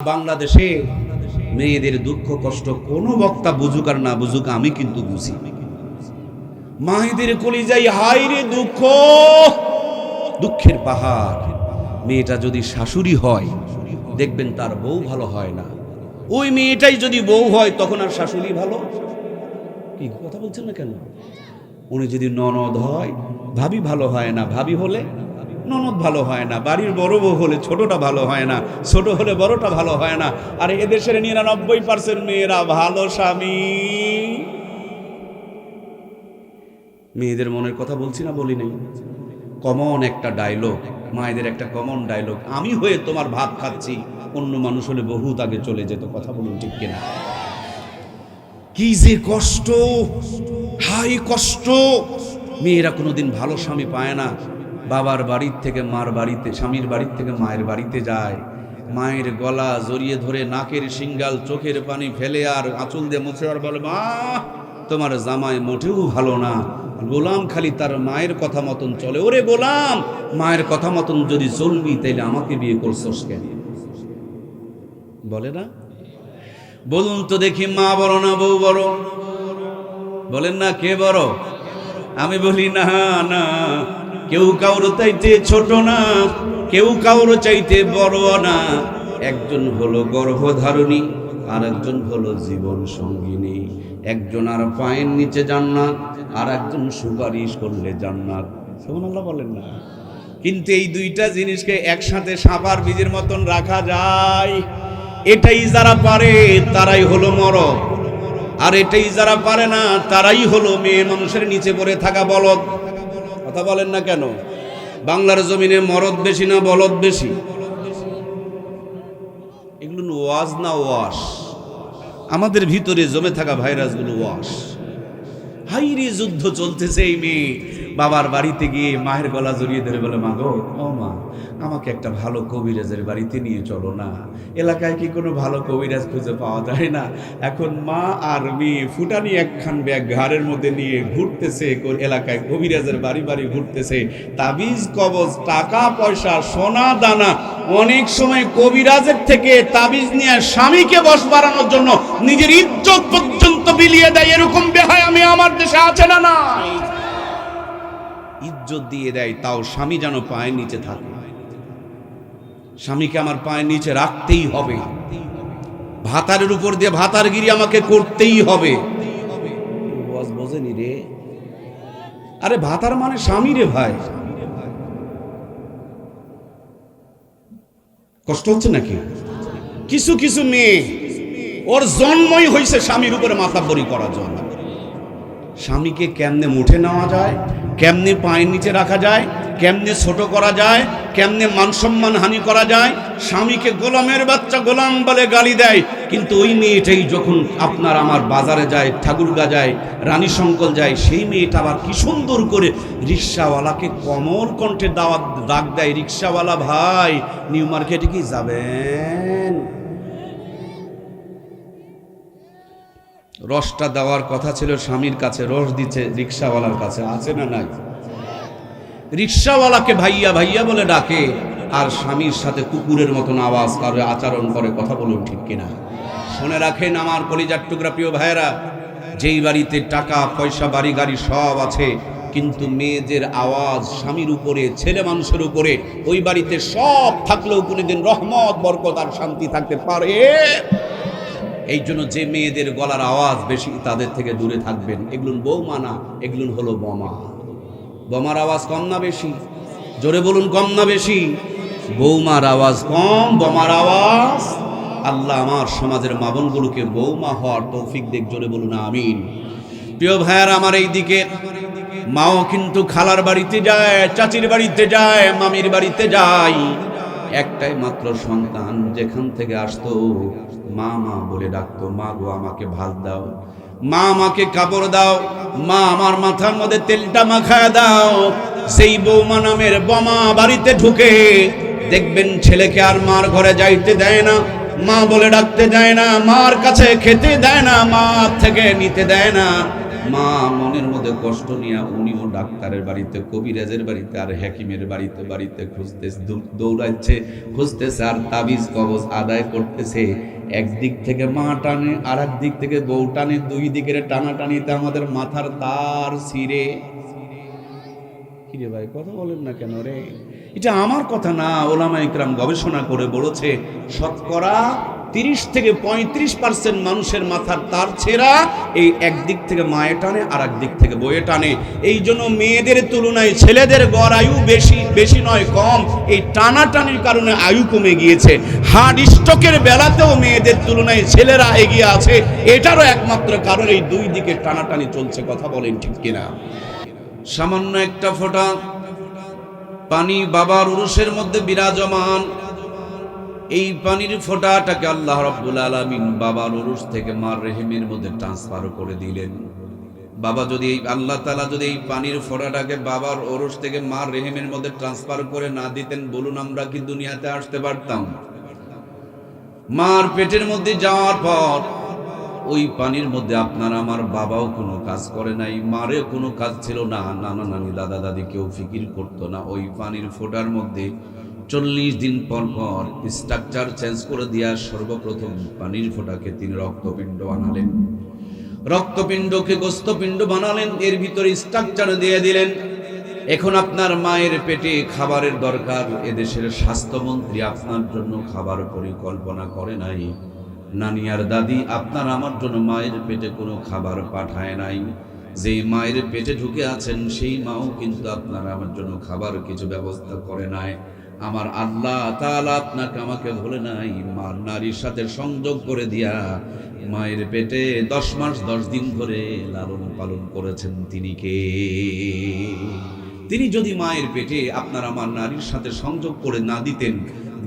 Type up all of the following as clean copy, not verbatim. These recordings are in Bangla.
বাংলাদেশে মেয়েদের দুঃখ কষ্ট কোনো বক্তা বুঝুক আর না বুঝুক, আমি কিন্তু বুঝি। মায়েদের কলিজায় হায় রে দুঃখ, দুঃখের পাহাড়। মেয়েটা যদি শাশুড়ি হয় দেখবেন তার বউ ভালো হয় না, ওই মেয়েটাই যদি বউ হয় তখন আর শাশুড়ি ভালো। কি কথা বলছেন না কেন? উনি যদি ননদ হয় ভাবি ভালো হয় না, ভাবি হলে ননদ ভালো হয় না, বাড়ির বড় বউ হলে ছোটটা ভালো হয় না, ছোট হলে বড়টা ভালো হয় না। আর এদেশের 99% মেয়েরা ভালো স্বামী। মেয়েদের মনের কথা বলছি না, বলি নাই? কমন একটা ডায়লগ, মায়েদের একটা কমন ডায়লগ, আমি হয়ে তোমার ভাত খাচ্ছি, অন্য মানুষ হলে বহুত আগে চলে যেত। কথা বলুন ঠিক কিনা? কি যে কষ্ট, হাই কষ্ট। মেয়েরা কোনোদিন ভালো স্বামী পায় না। বাবার বাড়ির থেকে মার বাড়িতে, স্বামীর বাড়ির থেকে মায়ের বাড়িতে যায়, মায়ের গলা জড়িয়ে ধরে নাকের সিঙ্গাল চোখের পানি ফেলে আর আঁচল দিয়ে মুছে আর বলে, মা তোমার জামাই মোটেও ভালো না। গোলাম খালি তার মায়ের কথা মতন চলে। ওরে গোলাম, মায়ের কথা মতন যদি চলবি তাইলে আমাকে বিয়ে করছস কেন? বলে না? বলুন তো দেখি, মা বড় না বউ বড়? বলেন না, কে বড়? আমি বলি না না, কেউ কারো চাইতে ছোট না, কেউ কারো চাইতে বড় না। একজন হলো গর্ভধারণী, আর একজন হলো জীবন সঙ্গিনী। একজন আর পায়ের নিচে জান্নাত, আর একজন সুপারিশ করলে জান্নাত। সুবহানাল্লাহ বলেন না? কিন্তু এই দুইটা জিনিসকে একসাথে সাপার বীজের মতন রাখা যায়? এটাই যারা পারে তারাই হলো মরদ, আর এটাই যারা পারে না তারাই হলো মেয়ে মানুষের নিচে পড়ে থাকা বলদ। কথা বলেন না কেন? বাংলার জমিনে মরদ বেশি না বলদ বেশি? এগুলো ওয়াজ না ওয়াশ? আমাদের ভিতরে জমে থাকা ভাইরাসগুলো ওয়াশ। হাইরে যুদ্ধ চলতেছে। এই মেয়ে বাবার বাড়িতে গিয়ে মায়ের গলা জড়িয়ে ধরে বলে, মা গো, ও মা, আমাকে একটা ভালো কবিরাজের বাড়িতে নিয়ে চলো না। এলাকায় কি কোনো ভালো কবিরাজ খুঁজে পাওয়া যায় না? এখন মা আর মেয়ে ফুটানি একখান ব্যাগ ঘাড়ের মধ্যে নিয়ে ঘুরতেছে, এলাকায় কবিরাজের বাড়ি বাড়ি ঘুরতেছে। তাবিজ কবজ, টাকা পয়সা, সোনা দানা, অনেক সময় কবিরাজের থেকে তাবিজ নিয়ে স্বামীকে বশ বাড়ানোর জন্য নিজের ইজ্জত পর্যন্ত বিলিয়ে দেয়। এরকম বেহায়ামি আমার দেশে আছে না? নাই। ইজ্জত দিয়ে দেয়, তাও স্বামী যেন পায়ের নিচে থাকে। স্বামীকে আমার পায়ের নিচে রাখতেই হবে, ভাতারের উপর দিয়ে ভাতারগিরি আমাকে করতেই হবে। বোঝেনি রে? আরে ভাতার মানে স্বামী রে ভাই। কষ্ট হচ্ছে নাকি? কিছু কিছু মেয়ে ওর জন্মই হয়েছে স্বামীর উপরে মাথাবরি করার জন্য। স্বামীকে কেমনে মুঠে নেওয়া যায়, কেমনে পায়ের নিচে রাখা যায়, কেমনে ছোট করা যায়, কেমনে মান সম্মান হানি করা যায়। স্বামীকে গোলামের বাচ্চা গোলাম বলে গালি দেয়। কিন্তু ওই মেয়েটাই যখন আপনার আমার বাজারে যায়, ঠাকুরগা যায়, রানী শঙ্কল যায়, সেই মেয়েটা আবার কি সুন্দর করে রিক্সাওয়ালাকে কমল কণ্ঠে দাওয়াত ডাক দেয়, রিক্সাওয়ালা ভাই, নিউ মার্কেটে কি যাবেন? রসটা দেওয়ার কথা ছিল স্বামীর কাছে, রস দিচ্ছে রিক্সাওয়ালার কাছে। আছে না নাই? রিক্সাওয়ালাকে ভাইয়া ভাইয়া বলে ডাকে, আর স্বামীর সাথে কুকুরের মতন আওয়াজ করে, আচরণ করে। কথা বলুন ঠিক কিনা? শুনে রাখেন আমার কলিজার টুকরা প্রিয় ভাইয়েরা, যেই বাড়িতে টাকা পয়সা বাড়ি গাড়ি সব আছে, কিন্তু মেয়েদের আওয়াজ স্বামীর উপরে, ছেলে মানুষের উপরে, ওই বাড়িতে সব থাকলেও কোনোদিন রহমত বরকত আর শান্তি থাকতে পারে? এই জন্য যে মেয়েদের গলার আওয়াজ বেশি তাদের থেকে দূরে থাকবেন। এগুলো বৌমা না, এগুলো হলো বোমা। বোমার আওয়াজ কম না বেশি? জোরে বলুন, কম না বেশি? বৌমার আওয়াজ কম, বোমার আওয়াজ। আল্লাহ আমার সমাজের মা বোনগুলোকে বৌমা হওয়ার তৌফিক দেখ। জোরে বলুন আমিন। প্রিয় ভাইয়ার আমার, এই দিকে মাও কিন্তু খালার বাড়িতে যায়, চাচির বাড়িতে যায়, মামির বাড়িতে যায়। একটাই মাত্র সন্তান, যেখান থেকে আসতো মা মা বলে ডাকতো, মা গো আমাকে ভাত দাও, মা আমাকে কাপড় দাও, মা আমার মাথার মধ্যে তেলটা মাখায় দাও। সেই বৌমা নামের বোমা বাড়িতে ঢুকে দেখবেন ছেলেকে আর মার ঘরে যাইতে দেয় না, মা বলে ডাকতে দেয় না, মার কাছে খেতে দেয় না, মা থেকে নিতে দেয় না। মা মনের মধ্যে কষ্ট নিয়ে উনিও ডাক্তারের বাড়িতে, কবিরাজের বাড়িতে আর হাকিমের বাড়িতে বাড়িতে খুঁজতেছে, দৌড়াচ্ছে, খুঁজতেছে আর তাবিজ কবজ আদায় করতেছে। একদিক থেকে মা টানে, আর এক দিক থেকে বউ টানে, দুই দিকের টানাটানিতে আমাদের মাথার তার ছিঁড়ে। কিরে ভাই কথা বলেন না কেন রে? এটা আমার কথা না, ওলামা ইকরাম গবেষণা করে বলেছে শতকরা 30 থেকে 35% মানুষের মাথার তার ছেঁড়া এই একদিক থেকে মায়ে টানে আর একদিক থেকে বয়ে টানে। এই জন্য মেয়েদের তুলনায় ছেলেদের গড় আয়ু বেশি নয় কম। এই টানাটানির কারণে আয়ু কমে গিয়েছে। হার্ট স্ট্রোকের বেলাতেও মেয়েদের তুলনায় ছেলেরা এগিয়ে আছে। এটারও একমাত্র কারণ এই দুই দিকে টানাটানি চলছে। কথা বলেন ঠিক কিনা? সামান্য একটা ফোঁটা পানি বাবার উরুসের মধ্যে বিরাজমান, এই পানির ফোঁটাটাকে আল্লাহ রাব্বুল আলামিন বাবার উরুস থেকে মার রেহেমের মধ্যে ট্রান্সফার করে দিলেন। বাবা যদি আল্লাহ তাআলা যদি এই পানির ফোঁটাটাকে বাবার উরুস থেকে মার রেহেমের মধ্যে ট্রান্সফার করে না দিতেন, বলুন আমরা কি দুনিয়াতে আসতে পারতাম? মার পেটের মধ্যে যাওয়ার পর ওই পানির মধ্যে আপনার আমার বাবাও কোনো কাজ করে নাই, মারে কোনো কাজ ছিল না, নানা নানি দাদা দাদি কেউ ফিকির করতো না। ওই পানির ফোঁটার মধ্যে 40 দিন পর পর স্ট্রাকচার চেঞ্জ করে দিয়া সর্বপ্রথম পানির ফোঁটাকে তিনি রক্তপিণ্ড বানালেন, রক্তপিণ্ডকে গোস্তপিণ্ড বানালেন, এর ভিতরে স্ট্রাকচার দিয়ে দিলেন। এখন আপনার মায়ের পেটে খাবারের দরকার, এদেশের স্বাস্থ্যমন্ত্রী আপনার জন্য খাবার পরিকল্পনা করে নাই, নানি আর দাদি আপনার আমার জন্য মায়ের পেটে কোনো খাবার পাঠায় নাই। যেই মায়ের পেটে ঢুকে আছেন সেই মাও কিন্তু আপনার আমার জন্য খাবার কিছু ব্যবস্থা করে নাই। আমার আল্লাহ তাআলা আপনাকে আমাকে ভুলে নাই, মার নারীর সাথে সংযোগ করে দিয়া মায়ের পেটে 10 মাস 10 দিন ধরে লালন পালন করেছেন। তিনি কে? তিনি যদি মায়ের পেটে আপনার আমার নারীর সাথে সংযোগ করে না দিতেন,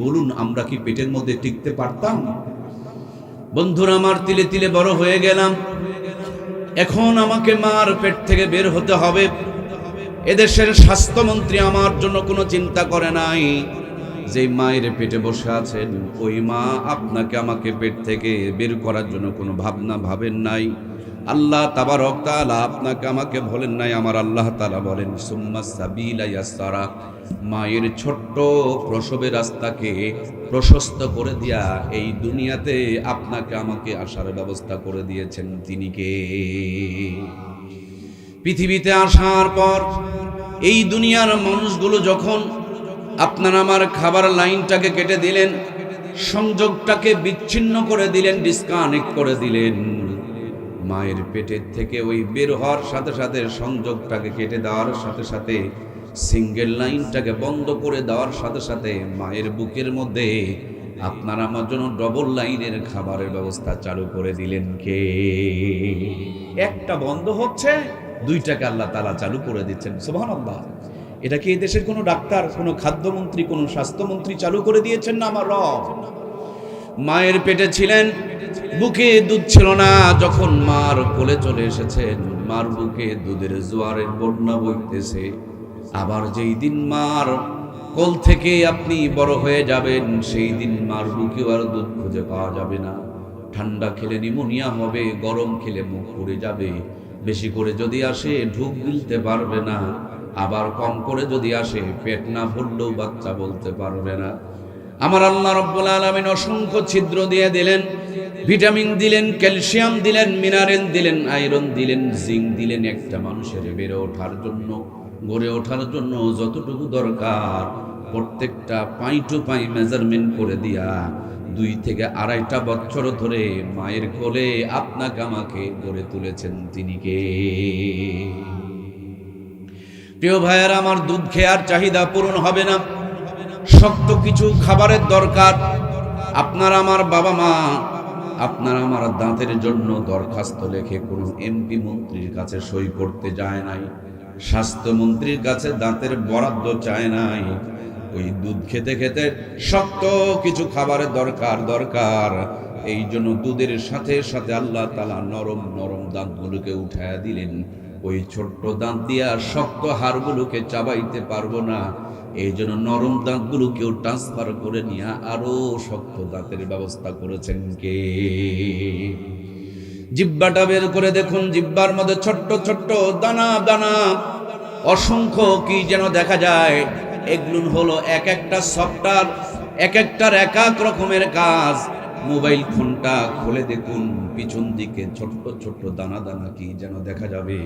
বলুন আমরা কি পেটের মধ্যে টিকতে পারতাম? বন্ধুরা আমার, তিলে তিলে বড় হয়ে গেলাম, এখন আমাকে মার পেট থেকে বের হতে হবে। এদেশের স্বাস্থ্যমন্ত্রী আমার জন্য কোনো চিন্তা করে নাই। যে মায়ের পেটে বসে আছেন ওই মা আপনাকে আমাকে পেট থেকে বের করার জন্য কোনো ভাবনা ভাবেন নাই। আল্লাহ তাবারক তাআলা আপনাকে আমাকে বলেন নাই। আমার আল্লাহ তাআলা বলেন সুম্মা সাবিলা ইয়াসসারা, মায়ের ছোট্ট প্রসবের রাস্তাকে প্রশস্ত করে দিয়া এই দুনিয়াতে আপনাকে আমাকে আসার ব্যবস্থা করে দিয়েছেন। তিনি কে? পৃথিবীতে আসার পর এই দুনিয়ার মানুষগুলো যখন আপনার আমার খাবার লাইনটাকে কেটে দিলেন, সংযোগটাকে বিচ্ছিন্ন করে দিলেন, ডিসকানেক্ট করে দিলেন, মায়ের পেটের থেকে ওই বের হওয়ার সাথে সাথে সংযোগটাকে কেটে দেওয়ার সাথে সাথে সিঙ্গেল লাইনটাকে বন্ধ করে দেওয়ার সাথে সাথে মায়ের বুকের মধ্যে আপনার আমার জন্য ডবল লাইনের খাবারের ব্যবস্থা চালু করে দিলেন কে? একটা বন্ধ হচ্ছে, দুইটাকে আল্লাহ তাআলা চালু করে দিচ্ছেন। সুবহানাল্লাহ। এটা কি এই দেশের কোনো ডাক্তার, কোনো খাদ্যমন্ত্রী, কোনো স্বাস্থ্যমন্ত্রী চালু করে দিয়েছেন না? আমার রব। মায়ের পেটে ছিলেন, বুকে দুধ ছিল না, যখন মার কোলে চলে এসেছেন মার বুকে দুধের জোয়ারের বন্যা বইতেছে। আবার যেই দিন মার কোল থেকে আপনি বড় হয়ে যাবেন সেই দিন মার বুকে আর দুধ খুঁজে পাওয়া যাবে না। ঠান্ডা খেলে নিউমোনিয়া হবে, গরম খেলে মুখ পুড়ে যাবে, বেশি করে যদি আসে ঢুক গিলতে পারবে না, আবার কম করে যদি আসে পেট না ভরলেও বাচ্চা বলতে পারবে না। আমার আল্লাহ রাব্বুল আলামিন অসংখ্য ছিদ্র দিয়ে দিলেন, ভিটামিন দিলেন, ক্যালসিয়াম দিলেন, মিনারেল দিলেন, আয়রন দিলেন, জিঙ্ক দিলেন। একটা মানুষের বেড়ে ওঠার জন্য, গড়ে ওঠার জন্য যতটুকু দরকার প্রত্যেকটা পাই টু পাই মেজারমেন্ট করে দিয়া 2 থেকে 2.5 বছর ধরে মায়ের কোলে আপনাকে আমাকে গড়ে তুলেছেন। তিনি কে? প্রিয় ভাইয়েরা আমার, দুধ খেয়ে আর চাহিদা পূরণ হবে না, শক্ত কিছু খাবারের দরকার। আপনার আমার বাবা মা আপনার আমার দাঁতের জন্য দরখাস্ত লেখে কোনো এমপি মন্ত্রীর কাছে সই করতে যায় নাই, স্বাস্থ্যমন্ত্রীর কাছে দাঁতের বরাদ্দ চায় নাই। ওই দুধ খেতে খেতে শক্ত কিছু খাবারের দরকার। এই জন্য দুধের সাথে সাথে আল্লাহ তাআলা নরম নরম দাঁতগুলোকে উঠায়া দিলেন। ওই ছোট্ট দাঁত দিয়া শক্ত হাড়গুলোকে চাবাইতে পারবো না, এই জন্য নরম দাঁতগুলোকেও ট্রান্সফার করে নিয়ে আরো শক্ত দাঁতের ব্যবস্থা করেছেন কে? জিহ্বাটা বের করে দেখুন, জিহ্বার মধ্যে ছোট্ট ছোট্ট দানা দানা অসংখ্য কি যেন দেখা যায়। এগুলো হলো এক একটা সফটওয়্যার, এক একটার এক এক রকমের কাজ। মোবাইল ফোনটা খুলে দেখুন, পিছন দিকে ছোট্ট ছোট্ট দানা দানা কি যেন দেখা যাবে।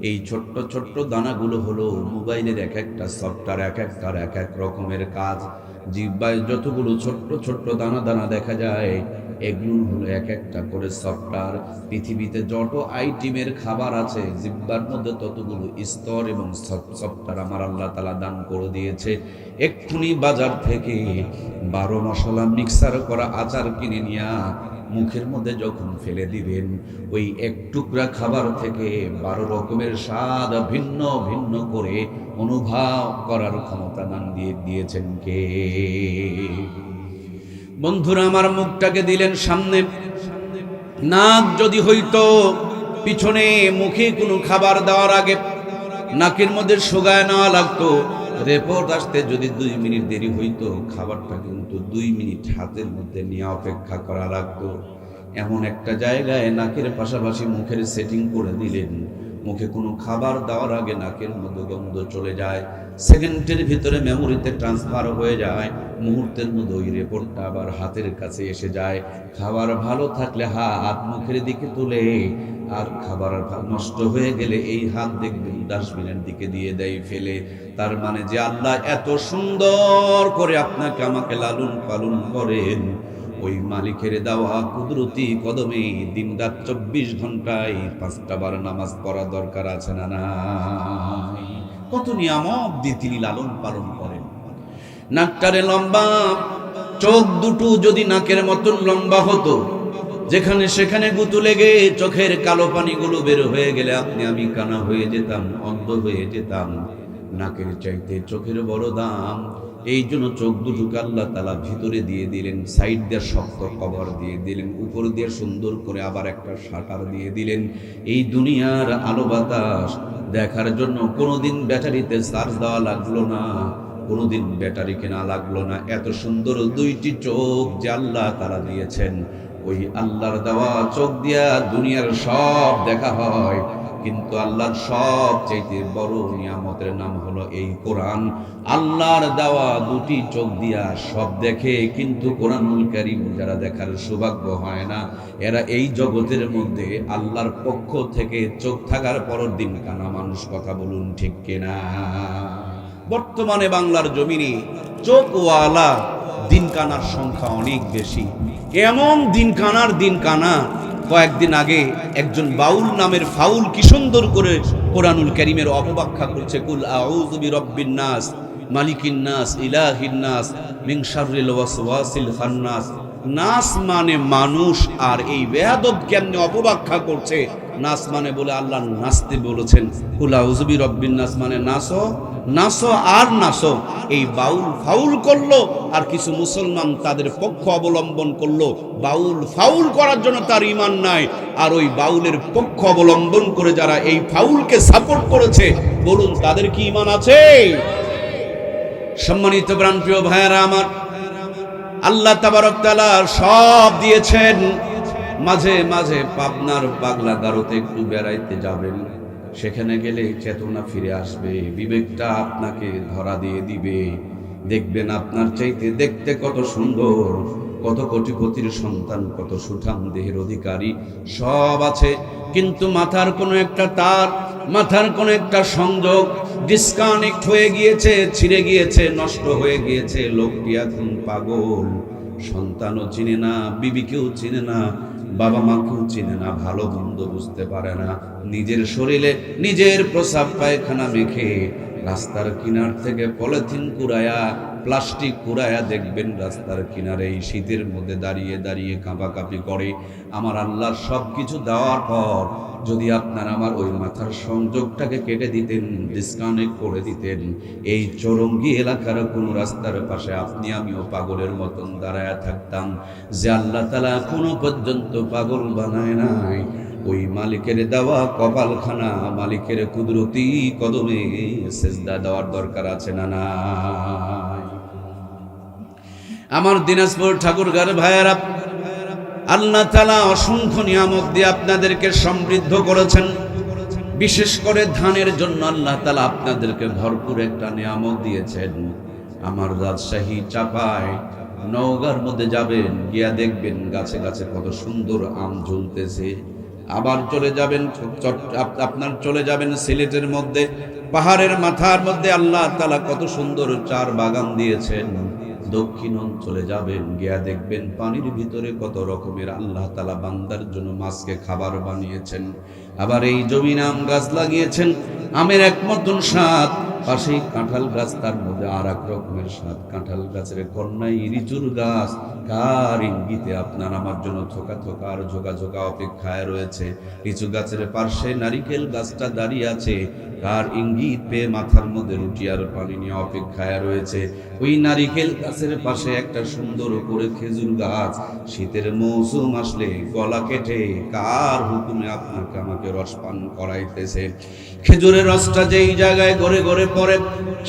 এই ছোট্ট ছোট্ট দানাগুলো হলো মোবাইলের এক একটা সফটওয়্যার, এক একটার এক এক রকমের কাজ। জিহ্বায় যতগুলো ছোট্ট ছোট্ট দানা দানা দেখা যায়, এগুলো হলো এক একটা করে সফটওয়্যার। পৃথিবীতে যত আইটেমের খাবার আছে, জিহ্বার মধ্যে ততগুলো স্তর এবং সফটওয়্যার আমার আল্লাহ তাআলা দান করে দিয়েছে। এক্ষুনি বাজার থেকে 12 মশলা মিক্সার করা আচার কিনে নিয়া মুখের মধ্যে যখন ফেলে দিবেন, ওই এক টুকরা খাবার থেকে 12 রকমের স্বাদ ভিন্ন ভিন্ন করে অনুভব করার ক্ষমতা দান দিয়েছেন কে? বন্ধুরা আমার, মুখটাকে দিলেন সামনে, নাক যদি হইতো পিছনে, মুখে কোনো খাবার দেওয়ার আগে নাকের মধ্যে সোগায় নেওয়া লাগতো। রিপোর্ট আসতে যদি 2 মিনিট দেরি হইতো, খাবারটা কিন্তু 2 মিনিট হাতের মধ্যে নিয়ে অপেক্ষা করা লাগতো। এমন একটা জায়গায় নাকের পাশাপাশি মুখের সেটিং করে দিলেন, মুখে কোনো খাবার দেওয়ার আগে নাকের মধ্যে গন্ধ চলে যায়, সেকেন্ডের ভিতরে মেমোরিতে ট্রান্সফার হয়ে যায়, মুহূর্তের মধ্যে ওই রিপোর্টটা আবার হাতের কাছে এসে যায়। খাবার ভালো থাকলে হাত মুখের দিকে তুলে, আর খাবার নষ্ট হয়ে গেলে এই হাত দেখবেন ডাস্টবিনের দিকে দিয়ে দেয় ফেলে। তার মানে যে আল্লাহ এত সুন্দর করে আপনাকে আমাকে লালন পালন করেন, ওই মালিকের দেওয়া কুদরতি কদমে দিনরাত 24 ঘন্টায় 5টা বার নামাজ পড়া দরকার আছে না নাই? কত নিয়ামত দিয়ে তিনি লালন পালন করেন। নাকটারে লম্বা, চোখ দুটো যদি নাকের মতন লম্বা হতো, যেখানে সেখানে গুতু লেগে চোখের কালো পানিগুলো বের হয়ে গেলে আপনি আমি কানা হয়ে যেতাম, অন্ধ হয়ে যেতাম। নাকের চাইতে চোখের বড় দাম। এই জন্য চোখ দুটোকে আল্লাহ তাআলা ভিতরে দিয়ে দিলেন, সাইড দিয়ে শক্ত কভার দিয়ে দিলেন, উপর দিয়ে সুন্দর করে আবার একটা শাটার দিয়ে দিলেন। এই দুনিয়ার আলো বাতাস দেখার জন্য কোনোদিন ব্যাটারিতে চার্জ দেওয়া লাগলো না, কোনোদিন ব্যাটারি কেনা লাগলো না। এত সুন্দর 2টি চোখ যে আল্লাহ তাআলা দিয়েছেন, ওই আল্লাহর দেওয়া চোখ দিয়া দুনিয়ার সব দেখা হয়। কিন্তু আল্লাহর সব চাইতে বড় নিয়ামতের নাম হলো এই কোরআন। আল্লাহর দেওয়া 2টি চোখ দিয়া সব দেখে, কিন্তু কোরআনুল কারীম যারা দেখার সৌভাগ্য হয় না, এরা এই জগতের মধ্যে আল্লাহর পক্ষ থেকে চোখ থাকার পরের দিন কানা মানুষ। কথা বলুন ঠিক কিনা? বর্তমানে বাংলার জমিনে চোখওয়ালা দিন কানার সংখ্যা অনেক বেশি। এমন দিন কানা, কয়েকদিন আগে একজন বাউল নামের ফাউল কি সুন্দর করে কোরআনুল কারীমের অপব্যাখ্যা করছে। কুল আউযু বিরাব্বিন নাস, মালিকিন নাস, ইলাহিন নাস, মিন শাররিল ওয়াসওয়াসিল খান্নাস। নাস মানে মানুষ, আর এই বেয়াদব কেমনে অপব্যাখ্যা করছে। নাস মানে বলে আল্লাহ নাচতে বলেছেন, কুল আউযু বিরাব্বিন নাস মানে নাসো নাসো আর নাসো। এই বাউল ফাউল করলো, আর কিছু মুসলমান তাদের পক্ষ অবলম্বন করলো। বাউল ফাউল করার জন্য তার ঈমান নাই, আর ওই বাউলের পক্ষ অবলম্বন করে যারা এই ফাউলকে সাপোর্ট করেছে, বলুন তাদের কি ঈমান আছে? সম্মানিত প্রাণপ্রিয় ভাইয়েরা আমার, আল্লাহ তাবারক তাআলা সব দিয়েছেন। মাঝে মাঝে পাবনার পাগলা গারোতে একটু বেড়াইতে যাবেন, সেখানে গেলে চেতনা ফিরে আসবে, বিবেকটা আপনাকে ধরা দিয়ে দিবে। দেখবেন আপনার চাইতে দেখতে কত সুন্দর, কত কোটিপতির সন্তান, কত সুঠাম দেহের অধিকারী সব আছে, কিন্তু মাথার কোনো একটা তার, মাথার কোনো একটা সংযোগ ডিসকানেক্ট হয়ে গিয়েছে, ছিঁড়ে গিয়েছে, নষ্ট হয়ে গিয়েছে। লোকটি এখন পাগল, সন্তানও চিনে না, বিবিকেও চিনে না, বাবা মাকেও চিনে না, ভালো মন্দ বুঝতে পারে না। নিজের শরীরে নিজের প্রস্রাব পায়খানা মেখে রাস্তার কিনার থেকে পলিথিন কুড়ায়া, প্লাস্টিক কুড়ায়া দেখবেন রাস্তার কিনারে এই শীতের মধ্যে দাঁড়িয়ে দাঁড়িয়ে কাঁপাকাঁপি করে। আমার আল্লাহ সব কিছু দেওয়ার পর যদি আপনার আমার ওই মাথার সংযোগটাকে কেটে দিতেন, ডিসকানেক্ট করে দিতেন, এই চৌরঙ্গি এলাকার কোন রাস্তার পাশে আপনি আমিও পাগলের মতন দাঁড়ায়া থাকতাম। যে আল্লাহ তাআলা এখনো পর্যন্ত পাগল বানায় নাই, ওই মালিকের দেওয়া কপালখানা, মালিকের কুদরতি কদমে সেজদা দেওয়ার দরকার আছে না নাই? আমার দিনাজপুর ঠাকুরগাঁর ভাইয়েরা, আল্লাহ তাআলা অসংখ্য নিয়ামত দিয়ে আপনাদেরকে সমৃদ্ধ করেছেন। বিশেষ করে ধানের জন্য আল্লাহ তাআলা আপনাদেরকে ভরপুর একটা নিয়ামত দিয়েছেন। আমার রাজশাহী চাপায় নওগাঁর মধ্যে যাবেন, গিয়া দেখবেন গাছে গাছে কত সুন্দর আম ঝুলতেছে। আবার চলে যাবেন আপনার চলে যাবেন সিলেটের মধ্যে, পাহাড়ের মাথার মধ্যে আল্লাহ তাআলা কত সুন্দর চার বাগান দিয়েছেন। দক্ষিণ অঞ্চলে যাবেন, গিয়া দেখবেন পানির ভিতরে কত রকমের আল্লাহ তাআলা বান্দার জন্য মাছকে খাবার বানিয়েছেন। আবার এই জমিনে আম গাছ লাগিয়েছেন, আমের এক মতন স্বাদ, পাশেই কাঁঠাল গাছ, তার মধ্যে আর এক রকমের স্বাদ। কাঁঠাল গাছের কন্যায় লিচুর গাছ, কার ইঙ্গিতে আপনার আমার জন্য থোকা থোকা আর ঝোকা ঝোকা অপেক্ষায় রয়েছে। লিচু গাছের পার্শ্বে নারিকেল গাছটা দাঁড়িয়ে আছে, কার ইঙ্গিত পেয়ে মাথার মধ্যে রুটি আর পানি নিয়ে অপেক্ষায় রয়েছে। ওই নারিকেল গাছের পাশে একটা সুন্দর করে খেজুর গাছ, শীতের মৌসুম আসলে গলা কেটে কার হুকুমে আপনাকে আমাকে রস পান করাইতেছে। খেজুরের রসটা যেই জায়গায় গড়ে গড়ে পড়ে,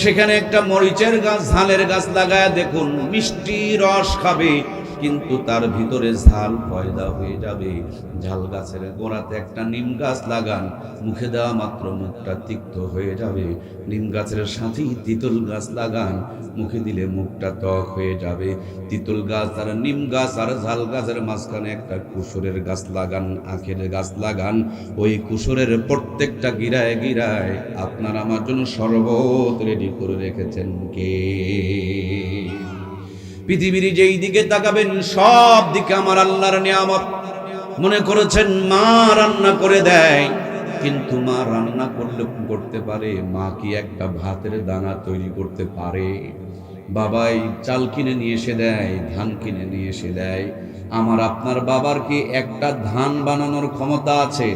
সেখানে একটা মরিচের গাছ, ঝালের গাছ লাগায় দেখুন, মিষ্টি রস খাবে, কিন্তু তার ভিতরে ঝাল পয়দা হয়ে যাবে। ঝাল গাছের গোড়াতে একটা নিম গাছ লাগান, মুখে দেওয়া মাত্র মুখটা তিক্ত হয়ে যাবে। নিম গাছের সাথেই তিতুল গাছ লাগান, মুখে দিলে মুখটা ত্বক হয়ে যাবে। তিতুল গাছ আর নিম গাছ আর ঝাল গাছের মাঝখানে একটা কুসুরের গাছ লাগান, আখের গাছ লাগান। ওই কুসুরের প্রত্যেকটা গিরায় গিরায় আপনার আমার জন্য শরবত রেডি করে রেখেছেন কে? পৃথিবীর যেই দিকে তাকাবেন সব দিকে আমার আল্লাহর নিয়ামত। মনে করেছেন মা রান্না করে দেয়, কিন্তু মা রান্না করতে পারে? মা কি একটা ভাতের দানা তৈরি করতে পারে? বাবাই চাল কিনে নিয়ে এসে দেয়, ধান কিনে নিয়ে এসে দেয়। আমার আপনার বাবার কি একটা ধান বানানোর ক্ষমতা আছে?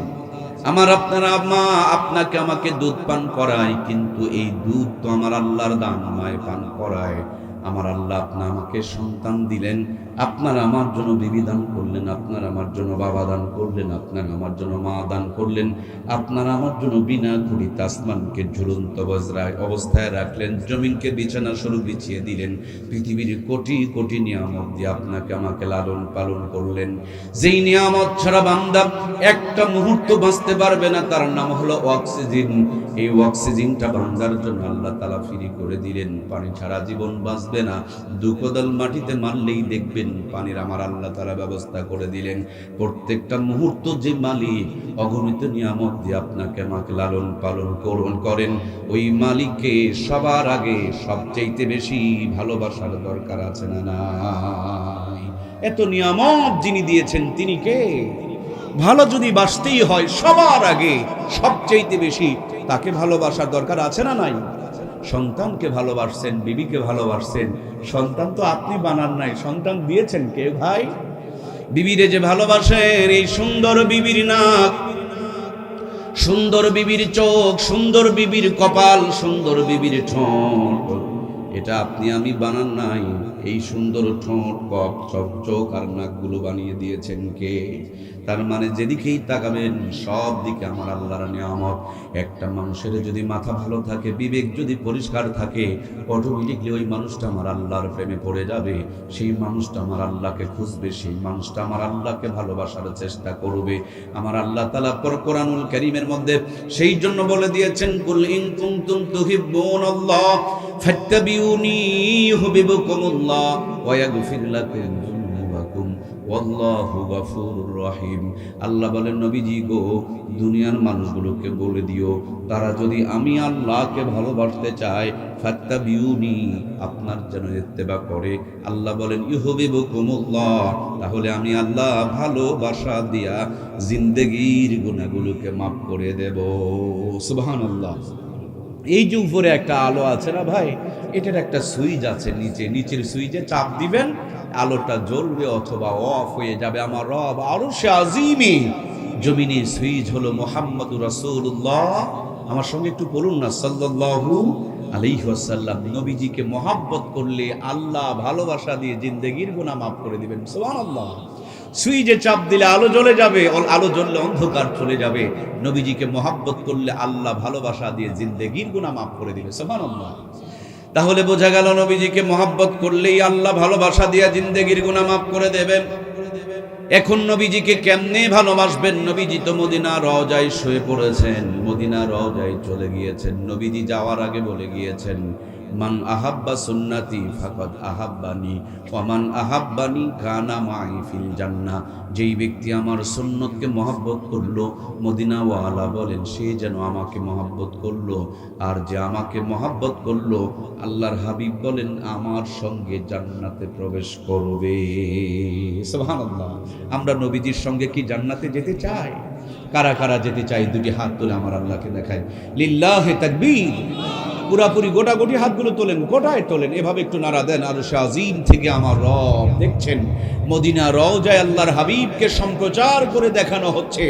আমার আপনার মা আপনাকে আমাকে দুধ পান করায়, কিন্তু এই দুধ তো আমার আল্লাহর দান, মায় পান করায়। আমার আল্লাহ আপনার আমাকে সন্তান দিলেন, আপনার আমার জন্য বিবি দান করলেন, আপনার আমার জন্য বাবা দান করলেন, আপনার আমার জন্য মা দান করলেন, আপনার আমার জন্য বিনা ঘুরিতে আসমানকে ঝুলন্ত অবস্থায় রাখলেন, জমিনকে বিছানা স্বরূপ বিছিয়ে দিলেন। পৃথিবীর কোটি কোটি নিয়ামত দিয়ে আপনাকে আমাকে লালন পালন করলেন। যেই নিয়ামত ছাড়া বান্দা একটা মুহূর্ত বাঁচতে পারবে না, তার নাম হলো অক্সিজেন। এই অক্সিজেনটা বান্দার জন্য আল্লাহ তাআলা ফ্রি করে দিলেন। পানি ছাড়া জীবন বাঁচবে না। দুকোদাল মাটিতে মারলেই দেখবেন পানির আমার আল্লাহ তাআলা ব্যবস্থা করে দিলেন। প্রত্যেকটা মুহূর্ত যে মালিক অগণিত নিয়ামত দিয়ে আপনাকে আমাকে লালন পালন করেন, ওই মালিককে সবার আগে সবচাইতে বেশি ভালোবাসার দরকার আছে না নাই? এত নিয়ামত যিনি দিয়েছেন তিনি কে? ভালো যদি বাসতেই হয় সবার আগে সবচাইতে বেশি তাকে ভালোবাসার দরকার আছে না নাই? সন্তানকে ভালোবাসছেন, বিবিকে ভালোবাসছেন, সন্তান তো আপনি বানান নাই, সন্তান দিয়েছেন কে ভাই? বিবিরে যে ভালোবাসেন, এই সুন্দর বিবির নাক, সুন্দর বিবির চোখ, সুন্দর বিবির কপাল, সুন্দর বিবির ঠোঁট, এটা আপনি আমি বানান নাই। এই সুন্দর ঠোঁট, কপ, চোখ আর নাকগুলো বানিয়ে দিয়েছেন কে? তার মানে যেদিকেই তাকাবেন সব দিকে আমার আল্লাহর নিয়ামত। একটা মানুষের যদি মাথা ভালো থাকে, বিবেক যদি পরিষ্কার থাকে, অটোমেটিকলি ওই মানুষটা আমার আল্লাহর প্রেমে পড়ে যাবে। সেই মানুষটা আমার আল্লাহকে খুঁজবে, সেই মানুষটা আমার আল্লাহকে ভালোবাসার চেষ্টা করবে। আমার আল্লাহ তাআলা কোরআনুল কারীমের মধ্যে সেই জন্য বলে দিয়েছেন, কুল ইন কুনতুম তুহিব্বুনাল্লাহ ফাত্তাবিউনি ইউহিব্বুকুমুল্লাহ ওয়া ইয়াগফির লাকুম যুনুবাকুম ওয়াল্লাহু গফুরুর রহিম। আল্লাহ বলেন, নবীজি গো, দুনিয়ার মানুষগুলোকে বলে দিও, তারা যদি আমি আল্লাহকে ভালোবাসতে চায়, ফাত্তাবিউনি, আপনার যেন ইত্তেবা করে। আল্লাহ বলেন ইউহিব্বুকুমুল্লাহ, তাহলে আমি আল্লাহ ভালোবাসা দিয়া জিন্দেগির গুনাহগুলোকে মাফ করে দেব। সুবহানাল্লাহ। এই যে উপরে একটা আলো আছে না ভাই, এটার একটা সুইচ আছে নিচের সুইচে চাপ দিবেন, আলোটা জ্বলবে অথবা অফ হয়ে যাবে। আমার রব আরশে আজিমে জমিনের সুইচ হলো মুহাম্মদুর রাসূলুল্লাহ। আমার সঙ্গে একটু বলুন না, সাল্লাল্লাহু আলাইহি ওয়াসাল্লাম। নবীজিকে মহব্বত করলে আল্লাহ ভালোবাসা দিয়ে জিন্দেগির গুনাহ মাফ করে দিবেন। সুবহানাল্লাহ। সুইচে চাপ দিলে আলো জ্বলে যাবে, আলো জ্বললে অন্ধকার চলে যাবে। নবীজিকে মহব্বত করলে আল্লাহ ভালোবাসা দিয়ে জিন্দেগির গুনাহ মাফ করে দিবে। সুবহানাল্লাহ। তাহলে বোঝা গেল নবীজিকে মহব্বত করলেই আল্লাহ ভালোবাসা দিয়ে জিন্দেগির গুনাহ মাফ করে দেবেন। এখন নবীজিকে কেমনে ভালোবাসবেন? নবীজি তো মদিনা রওজায় শুয়ে পড়েছেন, মদিনা রওজায় চলে গিয়েছেন। নবীজি যাওয়ার আগে বলে গিয়েছেন, মান আহাব্বা সুন্নতি ফাকাদ আহাব্বানি ওয়া মান আহাব্বানি কানা মাই ফিল জান্নাহ। যেই ব্যক্তি আমার সুন্নতকে মহব্বত করলো, মদিনাওয়ালা বলেন, সে যেন আমাকে মহব্বত করলো। আর যে আমাকে মহব্বত করলো, আল্লাহর হাবিব বলেন, আমার সঙ্গে জান্নাতে প্রবেশ করবে। সুবহানাল্লাহ। আমরা নবীজির সঙ্গে কি জান্নাতে যেতে চাই? কারা কারা যেতে চাই? দুটি হাত তুলে আমার আল্লাহকে দেখায়। লিল্লাহি তাকবীর। পুরাপুরি গোটাগুটি হাতগুলো তোলেন, গোটায় তোলেন, এভাবে একটু নাড়া দেন। আরশে আজিম থেকে আমার রব দেখছেন, মদিনা রওজায় আল্লাহর হাবিবকে সম্প্রচার করে দেখানো হচ্ছে।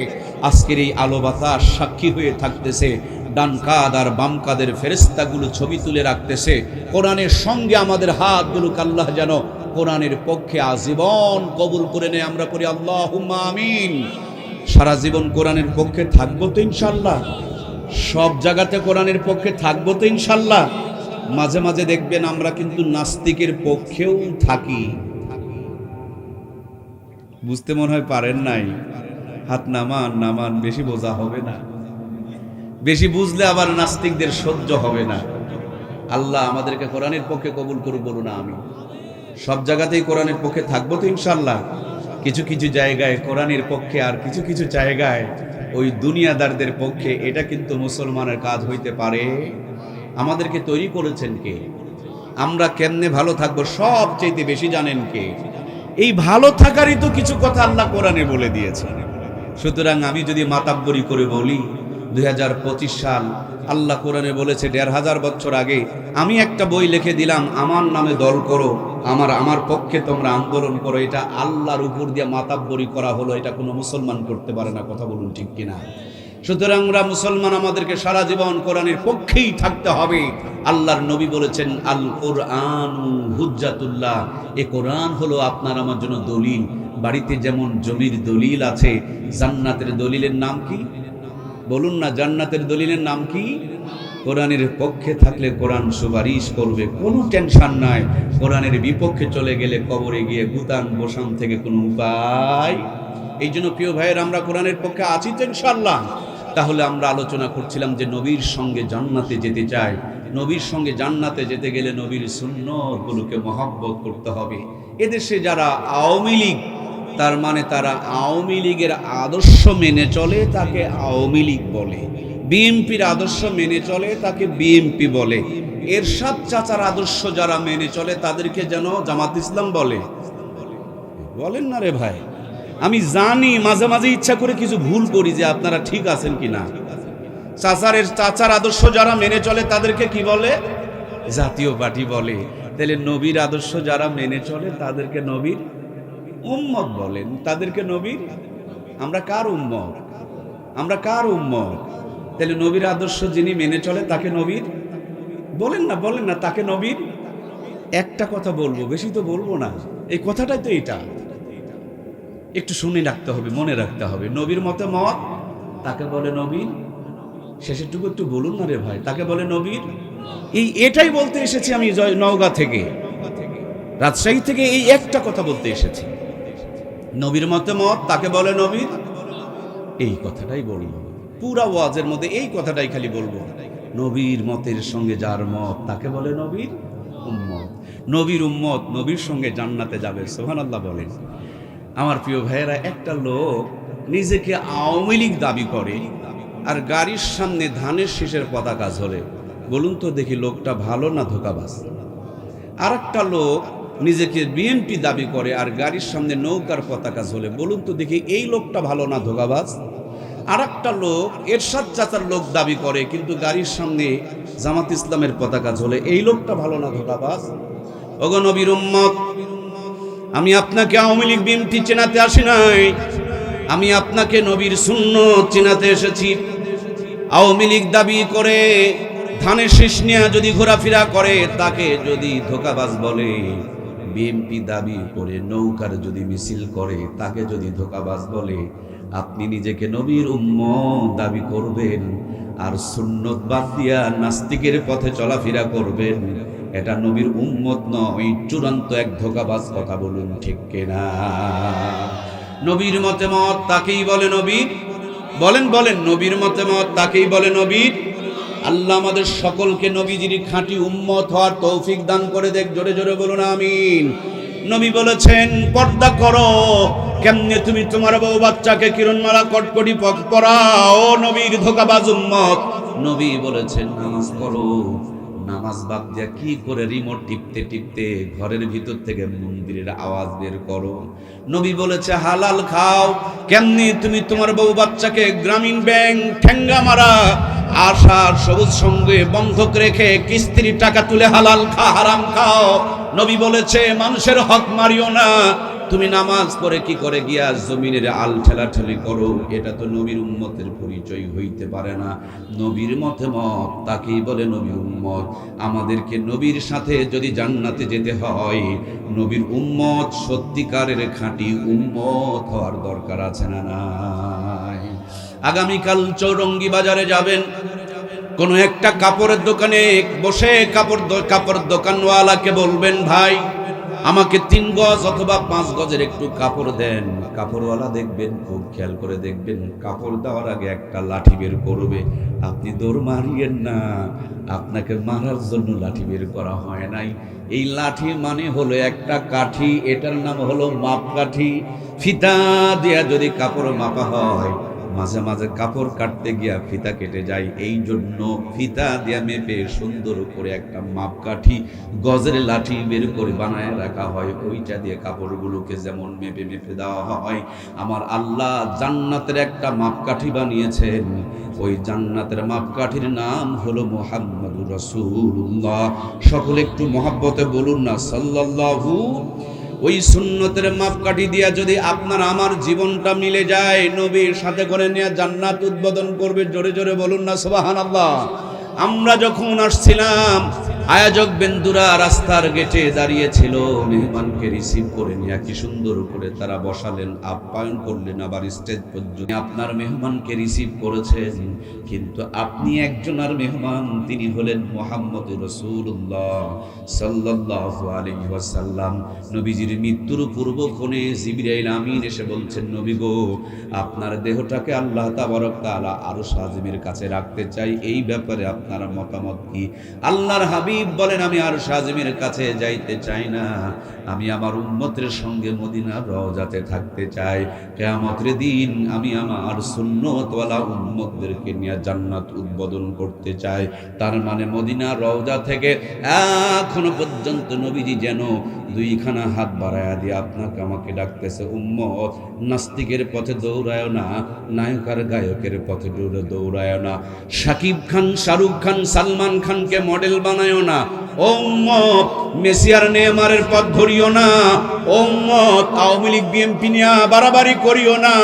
আজকের এই আলো বাতাস সাক্ষী হয়ে থাকতেছে, ডান কাঁধ আর বাম কাঁধের ফেরেশতাগুলো ছবি তুলে রাখতেছে। কোরআনের সঙ্গে আমাদের হাতগুলোকে আল্লাহ যেন কোরআনের পক্ষে আজীবন কবুল করে নেয়। আমরা করি আল্লাহুম্মা আমিন। সারা জীবন কোরআনের পক্ষে থাকবো তো ইনশাআল্লাহ? সব জায়গাতে কোরআনের পক্ষে থাকবো তো ইনশাআল্লাহ? মাঝে মাঝে দেখবেন আমরা কিন্তু নাস্তিকের পক্ষেও থাকি। বুঝতে মনে হয় পারেন নাই। হাত নামান নামান, বেশি বোঝা হবে না। বেশি বুঝলে আবার নাস্তিকদের সহ্য হবে না। আল্লাহ আমাদেরকে কোরআনের পক্ষে কবুল করুক, বলুন আমি। সব জায়গাতেই কোরআনের পক্ষে থাকবো তো ইনশাআল্লাহ? কিছু কিছু জায়গায় কোরআনের পক্ষে আর কিছু কিছু জায়গায় ওই দুনিয়াদারদের পক্ষে। এটা কিন্তু মুসলমানের কাজ হইতে পারে। আমাদেরকে তৈরি করেছেন কে? আমরা কেমনে ভালো থাকবো সবচেয়ে বেশি জানেন কে? এই ভালো থাকারই তো কিছু কথা আল্লাহ কোরআনে বলে দিয়েছে। সুতরাং আমি যদি মাতাব্বরি করে বলি, 2025 সাল, আল্লাহ কোরআনে বলেছে 1500 বছর আগে আমি একটা বই লিখে দিলাম, আমার নামে দল করো, আমার পক্ষে তোমরা আন্দোলন করো। এটা আল্লাহর উপর দিয়ে মাতাব্বরি করা হলো। এটা কোনো মুসলমান করতে পারে না। কথা বলুন ঠিক কিনা? সুতরাং আমরা মুসলমান, আমাদেরকে সারা জীবন কোরআনের পক্ষেই থাকতে হবে। আল্লাহর নবী বলেছেন, আল কোরআনু হুজ্জাতুল্লাহ। এ কোরআন হলো আপনার আমার জন্য দলিল। বাড়িতে যেমন জমির দলিল আছে, জান্নাতের দলিলের নাম কি? বলুন না, জান্নাতের দলিলের নাম কি? কোরআনের পক্ষে থাকলে কোরআন সুপারিশ করবে, কোনো টেনশন নাই। কোরআনের বিপক্ষে চলে গেলে কবরে গিয়ে গুতান বসান থেকে কোনো উপায়। এই জন্য প্রিয় ভাইয়ের, আমরা কোরআনের পক্ষে আছি তো ইনশাআল্লাহ। তাহলে আমরা আলোচনা করছিলাম যে নবীর সঙ্গে জান্নাতে যেতে চাই। নবীর সঙ্গে জান্নাতে যেতে গেলে নবীর সুন্নতগুলোকে মহব্বত করতে হবে। এদেশে যারা আওয়ামী লীগ, তার মানে তারা আওয়ামী লীগের আদর্শ মেনে চলে, তাকে আওয়ামী লীগ বলে। বিএনপির আদর্শ মেনে চলে, তাকে বিএনপি বলে। এরশাদ চাচার আদর্শ যারা মেনে চলে, তাদেরকে যেন জামাত ইসলাম বলে। বলেন না রে ভাই? আমি জানি মাঝে মাঝে ইচ্ছা করে কিছু ভুল করি, যে আপনারা ঠিক আছেন কিনা। চাচার আদর্শ যারা মেনে চলে তাদেরকে কি বলে? জাতীয় পার্টি বলে। তাহলে নবীর আদর্শ যারা মেনে চলে তাদেরকে নবীর উম্মত বলেন। তাদেরকে নবীর, আমরা কার উম্মত? আমরা কার উম্মত? তাহলে নবীর আদর্শ যিনি মেনে চলে তাকে নবীর বলেন না, বলেন না, তাকে নবীর। একটা কথা বলবো, বেশি তো বলবো না। এই কথাটাই তো এটা একটু শুনে রাখতে হবে, মনে রাখতে হবে। নবীর মতে মত, তাকে বলে নবীর। শেষেরটুকু একটু বলুন না রে ভাই, তাকে বলে নবীর। এটাই বলতে এসেছি আমি নওগাঁ থেকে, রাজশাহী থেকে এই একটা কথা বলতে এসেছি। নবীর মতে মত, তাকে বলে নবীর। এই কথাটাই বলবো পুরা ওয়াজের মধ্যে, এই কথাটাই খালি বলবো। নবীর মতের সঙ্গে যার মত, তাকে বলে নবীর উম্মত। নবীর উম্মত নবীর সঙ্গে জান্নাতে যাবে। সুবহানাল্লাহ বলেন। আমার প্রিয় ভাইয়েরা, একটা লোক নিজেকে আওয়ামী লীগ দাবি করে আর গাড়ির সামনে ধানের শীষের পতাকা ঝোলে। বলুন তো দেখি, লোকটা ভালো না ধোঁকাবাজ? আর একটা লোক নিজেকে বিএনপি দাবি করে আর গাড়ির সামনে নৌকার পতাকা ঝোলে। বলুন তো দেখি, এই লোকটা ভালো না ধোঁকাবাজ? আর একটা লোক এরশাদ চাচার লোক দাবি করে কিন্তু গাড়ির সামনে জামাত ইসলামের পতাকা ঝোলে। এই লোকটা ভালো না ধোঁকাবাজ? ওগো নবীর উম্মত, আমি আপনাকে আওয়ামী লীগ বিএনপি চেনাতে আসি নাই, আমি আপনাকে নবীর সুন্নত চেনাতে এসেছি। আওয়ামী লীগ দাবি করে ধানের শীষ নিয়ে যদি ঘোরাফেরা করে তাকে যদি ধোঁকাবাজ বলে, বিএনপি দাবি করে নৌকার যদি মিছিল করে তাকে যদি ধোঁকাবাজ বলে, আপনি নিজেকে নবীর উম্মত দাবি করবেন আর সুন্নত বাদ দিয়া নাস্তিকের পথে চলাফেরা করবেন, এটা নবীর উম্মত নয়, চূড়ান্ত এক ধোঁকাবাজ। কথা বলুন ঠিক কিনা? নবীর মতে মত তাকেই বলে নবীর, বলেন বলেন, নবীর মতে মত তাকেই বলে নবীর। আল্লাহ আমাদের সকলকে নবীজির খাঁটি উম্মত হওয়ার তৌফিক দান করে দেখ, জোরে জোরে বলুন আমিন। নবী বলেছেন পর্দা করো, কেমনে তুমি তোমার বউ বাচ্চাকে কিরণমালা কটকটি পরাও, নবীর ধোঁকাবাজ উম্মত। নবী বলেছেন নামাজ পড়ো, নামাজ বাদ দিয়া কি করে রিমোট টিপতে টিপতে ঘরের ভিতর থেকে মন্দিরের আওয়াজ বের করো। নবী বলেছে হালাল খাও, কেমনি তুমি তোমার বউ বাচ্চাকে গ্রামীণ ব্যাংক ঠেঙ্গা মারা আশার সবুজ সঙ্গে বন্ধক রেখে কিস্তির টাকা তুলে হালাল হারাম খাও। নবী বলেছে মানুষের হক মারিও না, তুমি নামাজ পড়ে কি করে গিয়া জমিনের আল ঠেলাঠেলি করো, এটা তো নবীর উম্মতের পরিচয় হইতে পারে না। নবীর মতে মত তাকেই বলে নবীর উম্মত। আমাদেরকে নবীর সাথে যদি জান্নাতে যেতে হয়, নবীর উম্মত সত্যিকারের খাঁটি উম্মত হওয়ার দরকার আছে না নাই? আগামীকাল চৌরঙ্গি বাজারে যাবেন, কোন একটা কাপড়ের দোকানে বসে কাপড় দোকানওয়ালাকে বলবেন ভাই আমাকে 3 গজ অথবা 5 গজের একটু কাপড় দেন। কাপড়ওয়ালা দেখবেন, খুব খেয়াল করে দেখবেন, কাপড় দেওয়ার আগে একটা লাঠি বের করবে। আপনি দৌড় মারিয়েন না, আপনাকে মারার জন্য লাঠি বের করা হয় নাই। এই লাঠি মানে হলো একটা কাঠি, এটার নাম হলো মাপকাঠি। ফিতা দিয়া যদি কাপড় মাপা হয়, মাঝে মাঝে কাপড় কাটতে গিয়া ফিতা কেটে যায়, এই জন্য ফিতা দিয়া মেপে সুন্দর করে একটা মাপকাঠি গজের লাঠি বের করে বানায় রাখা হয়, ওইটা দিয়ে কাপড়গুলোকে যেমন মেপে মেপে দেওয়া হয়। আমার আল্লাহ জান্নাতের একটা মাপকাঠি বানিয়েছেন, ওই জান্নাতের মাপকাঠির নাম হলো মুহাম্মদুর রাসূলুল্লাহ। সকলে একটু মহব্বতে বলুন না সাল্লাল্লাহু। ওই সুন্নতের মাপকাঠি দিয়া যদি আপনার আমার জীবনটা মিলে যায়, নবীর সাথে করে নিয়ে জান্নাত উদ্বোধন করবে, জোরে জোরে বলুন না সুবহানাল্লাহ। আমরা যখন আসছিলাম, আয়োজক বেন্দুরা রাস্তার গেটে দাঁড়িয়েছিল, মেহমানকে রিসিভ করে নিয়ে কি সুন্দর করে তারা বসালেন, আপ্যায়ন করলেন, আবার স্টেজ পর্যন্ত আপনার মেহমানকে রিসিভ করেছেন। কিন্তু আপনি একজন আর মেহমান, তিনি হলেন মুহাম্মদুর রাসূলুল্লাহ সাল্লাল্লাহু আলাইহি ওয়াসাল্লাম। নবীজির মৃত্যুর পূর্বক্ষণে জিবরাইল আমিন এসে বলছেন, নবী গো, আপনার দেহটাকে আল্লাহ তাবারক তাআলা আরশ আজিমের কাছে রাখতে চাই, এই ব্যাপারে আপনার মতামত কি? আল্লাহর হাবিব বলেন, আমি আরশ আজিমের কাছে যাইতে চাই না, আমি আমার উম্মতের সঙ্গে মদিনার রওজাতে থাকতে চাই। কিয়ামতের দিন আমি আমার সুন্নতওয়ালা উম্মতদেরকে নিয়ে জান্নাত উদ্বোধন করতে চাই। তার মানে মদিনার রওজা থেকে এখনো পর্যন্ত নবীজি যেন 2খানা হাত বাড়ায়া দিয়ে আপনাকে আমাকে ডাকতেছে, উম্মত নাস্তিকের পথে দৌড়ায় না, নায়ক আর গায়কের পথে দৌড়ায় না, শাকিব খান, শাহরুখ খান, সালমান খানকে মডেল বানায় না, ও উম্মত মেসি আর নেইমারের পথ ধরিও না, ও উম্মত আওয়ামী লীগ বিএনপি নিয়ে বাড়াবাড়ি করিও না।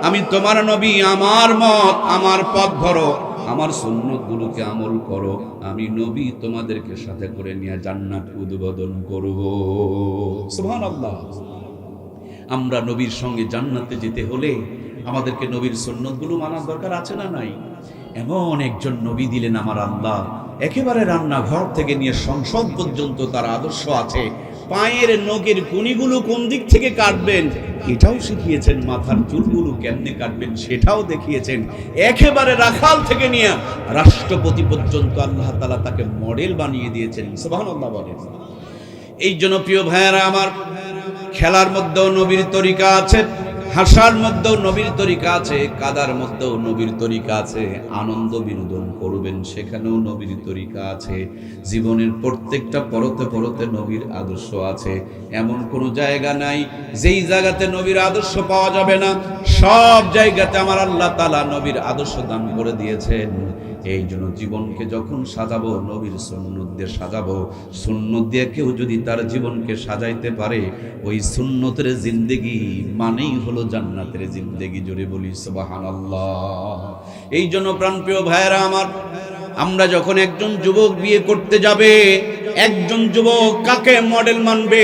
আমি তোমার নবী, আমার মত, আমার পথ ধরো, আমার সুন্নতগুলোকে আমল করো, আমি নবী তোমাদেরকে সাথে করে নিয়ে জান্নাত উদ্বোধন করব। সুবহানাল্লাহ। আমরা নবীর সঙ্গে জান্নাতে যেতে হলে আমাদেরকে নবীর সুন্নতগুলো মানার দরকার আছে না নাই? এমন একজন নবী দিলেন আমার আল্লাহ, একেবারে রান্নাঘর থেকে নিয়ে সংসদ পর্যন্ত তার আদর্শ আছে। পায়ের নখের কণিগুলো কোন দিক থেকে কাটবেন এটাও শিখিয়েছেন, মাথার চুলগুলো কেমনে কাটবেন সেটাও দেখিয়েছেন। একেবারে রাখাল থেকে নিয়ে রাষ্ট্রপতি পর্যন্ত আল্লাহ তাআলা তাকে মডেল বানিয়ে দিয়েছেন। সুবহানাল্লাহ বলেন। এই জন্য প্রিয় ভাইয়েরা আমার, খেলার মধ্যেও নবীর তরিকা আছে, হাসার মধ্যেও নবীর তরিকা আছে, কাদার মধ্যেও নবীর তরিকা আছে, আনন্দ বিনোদন করবেন সেখানেও নবীর তরিকা আছে, জীবনের প্রত্যেকটা পরতে পরতে নবীর আদর্শ আছে। এমন কোনো জায়গা নাই যেই জায়গাতে নবীর আদর্শ পাওয়া যাবে না, সব জায়গাতে আমার আল্লাহ তাআলা নবীর আদর্শ দান করে দিয়েছেন। এই জন্য জীবনকে যখন সাজাবো নবীর সুন্নত দিয়ে সাজাবো। সুন্নত দিয়ে কেউ যদি তার জীবনকে সাজাইতে পারে, ওই সুন্নতের জিন্দেগি মানেই হলো জান্নাতের জিন্দেগি। জোরে বলি সুবহানাল্লাহ। এই জন্য প্রাণপ্রিয় ভাইয়েরা আমার, আমরা যখন একজন যুবক বিয়ে করতে যাবে, একজন যুবক কাকে মডেল মানবে,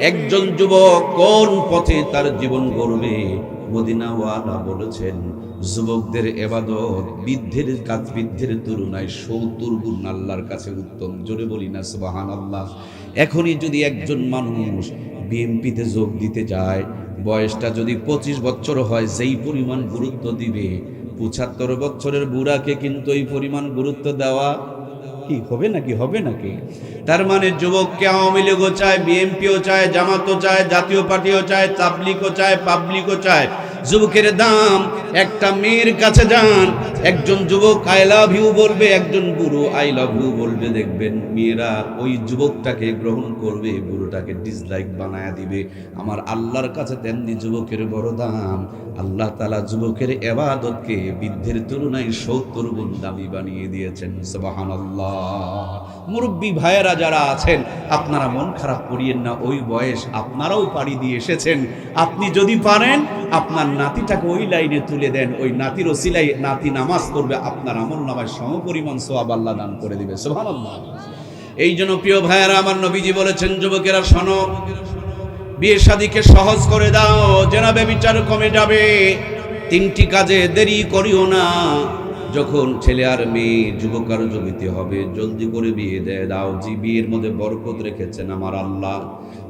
একজন যুবক কোন পথে তার জীবন গড়বে, মদিনাওয়ালা বলেছেন যুবকদের ইবাদত বৃদ্ধের তুলনায় 70 গুণ আল্লাহর কাছে উত্তম। জোরে বলি না সুবহানাল্লাহ। এখনই যদি একজন মানুষ বিএনপিতে যোগ দিতে যায়, বয়সটা যদি 25 বছর হয় যেই পরিমাণ গুরুত্ব দিবে, 75 বছরের বুড়াকে কিন্তু এই পরিমাণ গুরুত্ব দেওয়া কি হবে নাকি? হবে নাকি? তার মানে যুবককে আওয়ামী লীগও চায়, বিএনপিও চায়, জামাতও চায়, জাতীয় পার্টিও চায়, তাবলিগও চায়, পাবলিকও চায়। যুবকের দাম, একটা মেয়ের কাছে যান, একজন যুবক আই লাভ ইউ বলবে, একজন বুড়ো আই লাভ ইউ বলবে, দেখবেন মেয়েরা ওই যুবকটাকে গ্রহণ করবে, বুড়োটাকে ডিসলাইক বানায়া দিবে। আমার আল্লাহর কাছে তেমনি যুবকের বড় দাম। আল্লাহ তাআলা যুবকের ইবাদতকে বৃদ্ধের তুলনায় 70 গুণ দামি বানিয়ে দিয়েছেন। সুবহানাল্লাহ। মুরব্বী ভাইয়েরা যারা আছেন, আপনারা মন খারাপ করিয়েন না, ওই বয়স আপনারাও পাড়ি দিয়ে এসেছেন। আপনি যদি পারেন আপনার নাতিটাকে ওই লাইনে তুলে দেন, ওই নাতির ওসিলায় নাতি নামাজ পড়বে, আপনার আমল নামায় সমপরিমাণ সওয়াব আল্লাহ দান করে দিবে। সুবহানাল্লাহ। এই জন্য প্রিয় ভাইয়েরা, আমার নবীজি বলেছেন, যুবকেরা শোনো, বিয়ে শাদীকে সহজ করে দাও, জেনা ব্যভিচার কমে যাবে। 3টি কাজে দেরি করিও না। যখন ছেলে আর মেয়ে যুবক আর যুবতী হবে, জলদি করে বিয়ে দিয়ে দাও। যে বিয়ের মধ্যে বরকত রেখেছেন আমার আল্লাহ,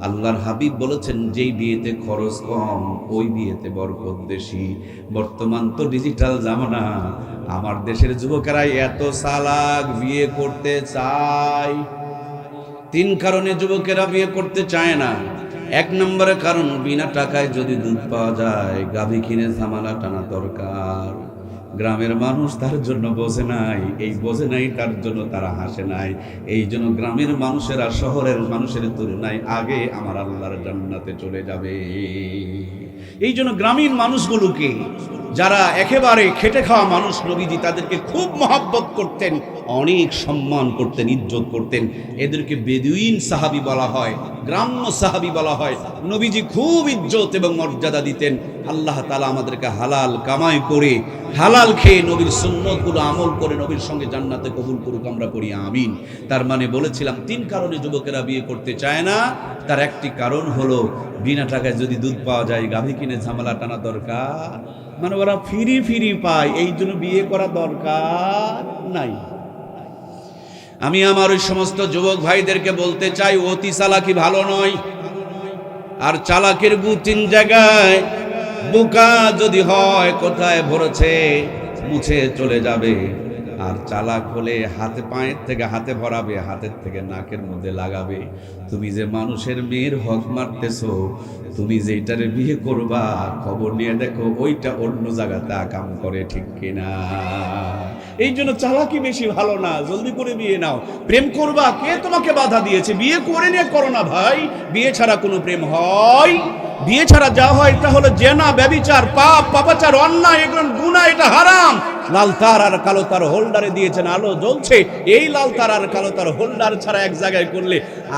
আল্লাহর হাবিব বলেছেন, যেই বিয়েতে খরচ কম ওই বিয়েতে বরকত বেশি। বর্তমান তো ডিজিটাল জামানা, আমার দেশের যুবকেরা এত চালাক, বিয়ে করতে চায়। 3 কারণে যুবকেরা বিয়ে করতে চায় না। 1 নম্বরে কারণ, বিনা টাকায় যদি দুধ পাওয়া যায়, গাভী কিনে ঝামেলা টানা দরকার। গ্রামের মানুষ তার জন্য বোঝে নাই, এই বোঝে নাই তার জন্য তারা হাসে নাই। এই জন্য গ্রামের মানুষেরা শহরের মানুষের তুলনায় আগে আমার আল্লাহর জান্নাতে চলে যাবে। এই জন্য গ্রামীণ মানুষগুলোকে, যারা একেবারে খেটে খাওয়া মানুষ, নবীজি তাদেরকে খুব মহব্বত করতেন, অনেক সম্মান করতেন, ইজ্জত করতেন। এদেরকে বেদুইন সাহাবী বলা হয়, গ্রাম্য সাহাবী বলা হয়। নবীজি খুব ইজ্জত এবং মর্যাদা দিতেন। আল্লাহ তাআলা আমাদেরকে হালাল কামাই করে, হালাল খেয়ে, নবীর সুন্নতগুলো আমল করে নবীর সঙ্গে জান্নাতে কবুল করুক, আমরা পড়ি আমিন। তার মানে বলেছিলাম 3 কারণে যুবকেরা বিয়ে করতে চায় না। তার একটি কারণ হলো, বিনা টাকায় যদি দুধ পাওয়া যায়, গাভী কিনে ঝামেলা টানা দরকার। মানে ওরা ফিরি পায়, এই জন্য বিয়ে করা দরকার নাই। আমি আমার ওই সমস্ত যুবক ভাইদেরকে বলতে চাই, অতি চালাকি ভালো নয়। আর চালাকের গু 3 জায়গায়। বোকা যদি হয়, কোথায় ভরেছে মুছে চলে যাবে। আর চালাক হলে হাতে, পায়ের থেকে হাতে ভরাবে, হাতের থেকে নাকের মধ্যে লাগাবে। তুমি যে মানুষের মেয়ের হক মারতেছো, তুমি যেটারে বিয়ে করবা, খবর নিয়ে দেখো ওইটা অন্য জায়গাতে আকাম করে, ঠিক কিনা? এই জন্য চালাকি বেশি ভালো না, জলদি করে বিয়ে নাও। প্রেম করবা, কে তোমাকে বাধা দিয়েছে? বিয়ে করে নিয়ে করো না ভাই। বিয়ে ছাড়া কোনো প্রেম হয়? বিয়ে ছাড়া যা হয় এটা হলো জেনা, ব্যভিচার, পাপ, পাপাচার, অন্যায়, এগুলো গুনাহ, এটা হারাম। লাল তার আর কালো তার হোল্ডারে দিয়েছেন, আলো জ্বলছে। এই লাল তার আর কালো তার হোল্ডার ছাড়া এক জায়গায় করলে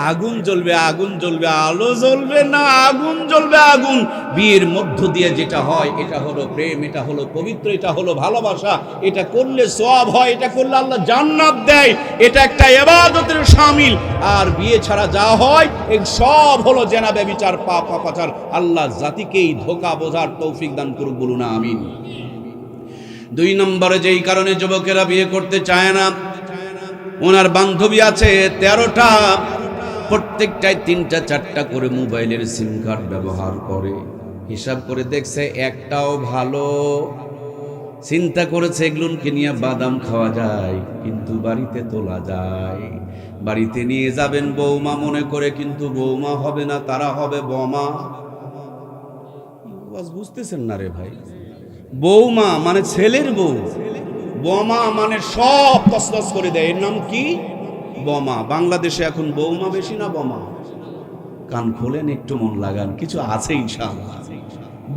আগুন জ্বলবে, আগুন জ্বলবে, আলো জ্বলবে না, আগুন জ্বলবে, আগুন। বিয়ের মধ্য দিয়ে যেটা হয়, এটা হলো প্রেম, এটা হলো পবিত্র, এটা হলো ভালোবাসা। এটা করলে সওয়াব হয়, এটা করলে আল্লাহ জান্নাত দেয়, এটা একটা ইবাদতের শামিল। আর বিয়ে ছাড়া যা হয়, এই সব হলো জেনা, ব্যভিচার, পাপ, পাপাচার। আল্লাহ জাতিকেই ধোঁকা বোঝার তৌফিক দান করুক, বলুন আমিন। 2 নম্বরে যেই কারণে যুবকেরা বিয়ে করতে চায় না, ওনার বান্ধবী আছে 13টা, প্রত্যেকটাই 3টা 4টা করে মোবাইলের সিম কার্ড ব্যবহার করে। হিসাব করে দেখছে একটাও ভালো। চিন্তা করেছে এগুলোকে নিয়ে বাদাম খাওয়া যায়, কিন্তু বাড়িতে তোলা যায়। বাড়িতে নিয়ে যাবেন বৌমা মনে করে, কিন্তু বৌমা হবে না, তারা হবে বোমা। বুঝতেছেন না রে ভাই? বৌমা মানে ছেলের বউ, বোমা মানে সব তছনছ করে দেয়। এর নাম কি? বোমা। বাংলাদেশে এখন বৌমা বেশি না বোমা? কান খোলেন, একটু মন লাগান, কিছু আছে ইনশাআল্লাহ।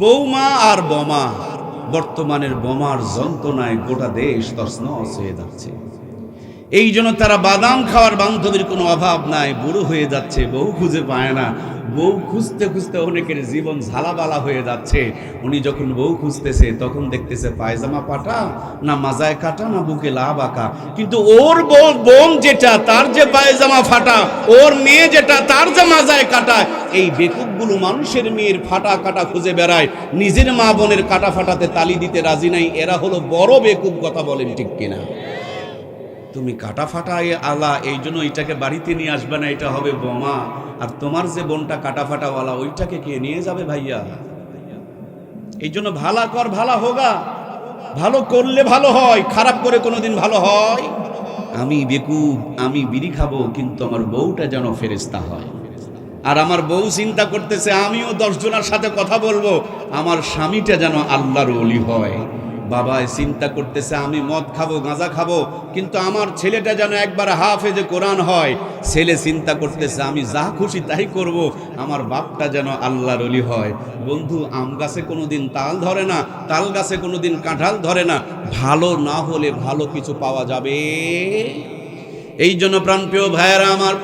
বৌমা আর বোমা, বর্তমানের বোমার যন্ত্রণায় গোটা দেশ তছনছ হয়ে যাচ্ছে। এই জন্য তারা বাদাম খাওয়ার বান্ধবীর কোনো অভাব নাই। বুড়ো হয়ে যাচ্ছে, বউ খুঁজে পায় না। বউ খুঁজতে খুঁজতে অনেকের জীবন ঝালাবালা হয়ে যাচ্ছে। উনি যখন বউ খুঁজতেছে, তখন দেখতেছে পায়জামা পাটা না মাজায় কাটা না বুকে লাভ আঁকা। কিন্তু ওর বোন যেটা, তার যে পায়জামা ফাটা, ওর মেয়ে যেটা, তার যে মাজায় কাটা। এই বেকুবগুলো মানুষের মেয়ের ফাটা কাটা খুঁজে বেড়ায়, নিজের মা বোনের কাটা ফাটাতে তালি দিতে রাজি নাই। এরা হলো বড় বেকুব, কথা বলেন ঠিক কিনা? তুমি কাটা ফাটায় আলা, এই জন্য এটাকে বাড়িতে নিয়ে আসবে না, এটা হবে বোমা। আর তোমার যে বোনটা কাটা ফাটাওয়ালা, ওইটাকে কে নিয়ে যাবে ভাইয়া? এই জন্য ভালা কর ভালা হোগা, ভালো করলে ভালো হয়, খারাপ করে কোনোদিন ভালো হয়? আমি বেকুব, আমি বিড়ি খাবো, কিন্তু আমার বউটা যেন ফেরেশতা হয়। আর আমার বউ চিন্তা করতেছে আমিও 10 জনের সাথে কথা বলবো, আমার স্বামীটা যেন আল্লাহর ওলি হয়। বাবাই চিন্তা করতেছে আমি মদ খাবো, গাঁজা খাবো, কিন্তু আমার ছেলেটা যেন একবার হাফেজে কোরআন হয়। ছেলে চিন্তা করতেছে আমি যা খুশি তাই করব, আমার বাপটা যেন আল্লাহর ওলি হয়। বন্ধু, আম গাছে কোনোদিন তাল ধরে না, তাল গাছে কোনোদিন কাঁঠাল ধরে না। ভালো না হলে ভালো কিছু পাওয়া যাবে? এই জন্য প্রাণপ্রিয় ভাইয়েরা আমার,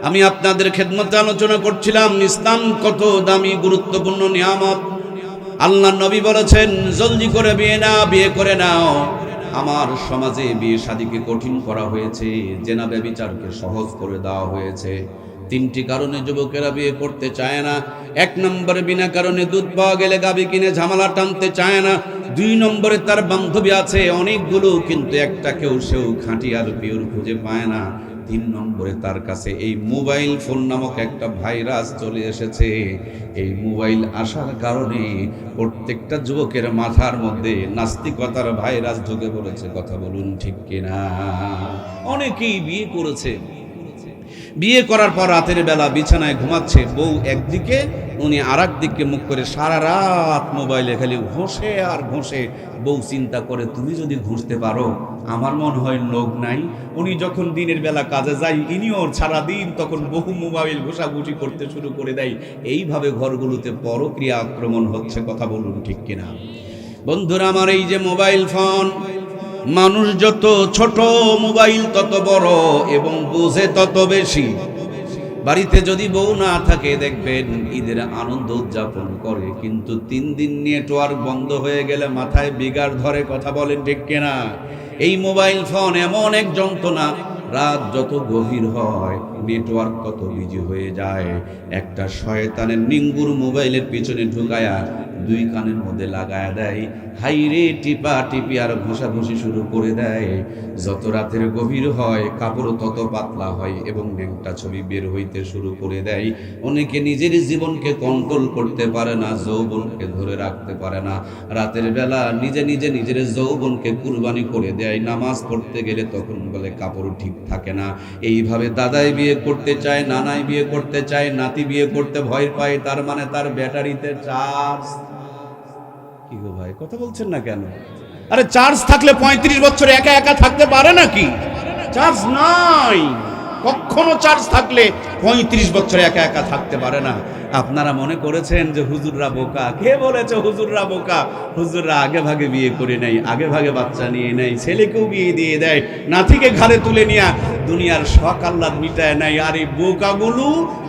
আমি আপনাদের খেদমতে আলোচনা করছিলাম ইসলাম কত দামি গুরুত্বপূর্ণ নিয়ামত। আল্লাহ নবী বলেছেন জলদি করে বিয়ে করে নাও। আমার সমাজে বিয়ে শাদীকে কঠিন করা হয়েছে, জেনা ব্যভিচারকে সহজ করে দেওয়া হয়েছে। 3টি কারণে যুবকেরা বিয়ে করতে চায় না। 1 নম্বরে বিনা কারণে দুধ পাওয়া গেলে গাবি কিনে ঝামেলা টানতে চায় না। 2 নম্বরে তার বান্ধবী আছে অনেকগুলো, কিন্তু একটাকেও সেও খাঁটি আর পিওর খুঁজে পায় না। 3 নম্বরে তার কাছে এই মোবাইল ফোন নামক একটা ভাইরাস চলে এসেছে। এই মোবাইল আসার কারণে প্রত্যেকটা যুবকের মাথার মধ্যে নাস্তিকতার ভাইরাস ঢুকে পড়েছে। কথা বলুন ঠিক কিনা? অনেকেই বিয়ে করেছে, বিয়ে করার পর রাতের বেলা বিছানায় ঘুমাচ্ছে, বউ একদিকে উনি আর একদিকে মুখ করে সারা রাত মোবাইলে খালি ঘষে আর ঘষে। বউ চিন্তা করে তুমি যদি ঘুষতে পারো, আমার মনে হয় লোক নাই। উনি যখন দিনের বেলা কাজে যায়, ইনিও সারাদিন তখন বহু মোবাইল ঘষাঘুষি করতে শুরু করে দেয়। এইভাবে ঘরগুলোতে পরক্রিয়া আক্রমণ হচ্ছে। কথা বলুন ঠিক কিনা? বন্ধুরা আমার, এই যে মোবাইল ফোন, মানুষ যত ছোট মোবাইল তত বড় এবং বুঝে তত বেশি। বাড়িতে যদি বউ না থাকে দেখবেন ঈদের আনন্দ উদযাপন করে, কিন্তু 3 দিন নেটওয়ার্ক বন্ধ হয়ে গেলে মাথায় বিগার ধরে। কথা বলেন ঠিক কিনা? এই মোবাইল ফোন এমন এক যন্ত্রণা, রাত যত গভীর হয় নেটওয়ার্ক তত বিজি হয়ে যায়। একটা শয়তানের নিঙ্গুর মোবাইলের পিছনে ঢুকায়া 2 কানের মধ্যে লাগায়া দেয়। হাইরে টিপা টিপি আর ঘষাঘষি শুরু করে দেয়। যত রাতের গভীর হয় কাপড় তত পাতলা হয় এবং ন্যাংটা ছবি বের হইতে শুরু করে দেয়। অনেকে নিজের জীবনকে কন্ট্রোল করতে পারে না, যৌবনকে ধরে রাখতে পারে না। রাতের বেলা নিজের যৌবনকে কুরবানি করে দেয়। নামাজ পড়তে গেলে তখন বলে কাপড় ঠিক থাকে না। এইভাবে দাদাই বিয়ে করতে চায়, নানাই বিয়ে করতে চায়, নাতি বিয়ে করতে ভয় পায়। তার মানে তার ব্যাটারিতে চার্জ। কি গো ভাই, কথা বলছেন না কেন? আরে চার্জ থাকলে 35 বছর একা একা থাকতে পারে নাকি? চার্জ নাই, কখনো চার্জ থাকলে 35 বছর একা একা থাকতে পারে না। আপনারা মনে করেছেন যে হুজুররা বোকা। কে বলেছে হুজুররা বোকা? হুজুররা আগে ভাগে বিয়ে করে নেয়, আগে ভাগে বাচ্চা নিয়ে নেয়, ছেলেকেও বিয়ে দিয়ে দেয়, নাতিকে ঘাড়ে তুলে নিয়ে দুনিয়ার শখ আহ্লাদ মিটায় নেয়। আর এই বোকাগুলো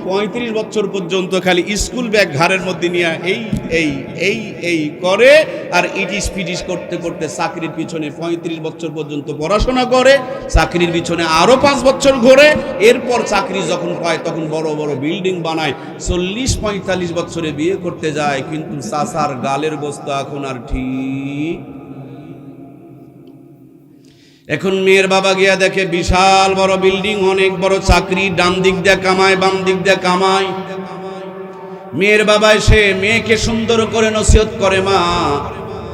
35 বছর পর্যন্ত খালি স্কুল ব্যাগ ঘাড়ের মধ্যে নিয়ে এই করে আর ইটিস পিটিস করতে করতে চাকরির পিছনে 35 বছর পর্যন্ত পড়াশোনা করে, চাকরির পিছনে আরো 5 বছর ঘোরে। এরপর চাকরি যখন পায় তখন বড় বড় বিল্ডিং বানায়। 40-45 বছরে বিয়ে করতে যায়, কিন্তু চাচার গালের গোস্ত এখন আর ঠিক। এখন মেয়ের বাবা গিয়া দেখে বিশাল বড় বিল্ডিং, অনেক বড় চাকরি, ডান দিক দিয়ে কামায়, বাম দিক দিয়ে কামায়। মেয়ের বাবা এসে মেয়েকে সুন্দর করে নসিহত করে, মা,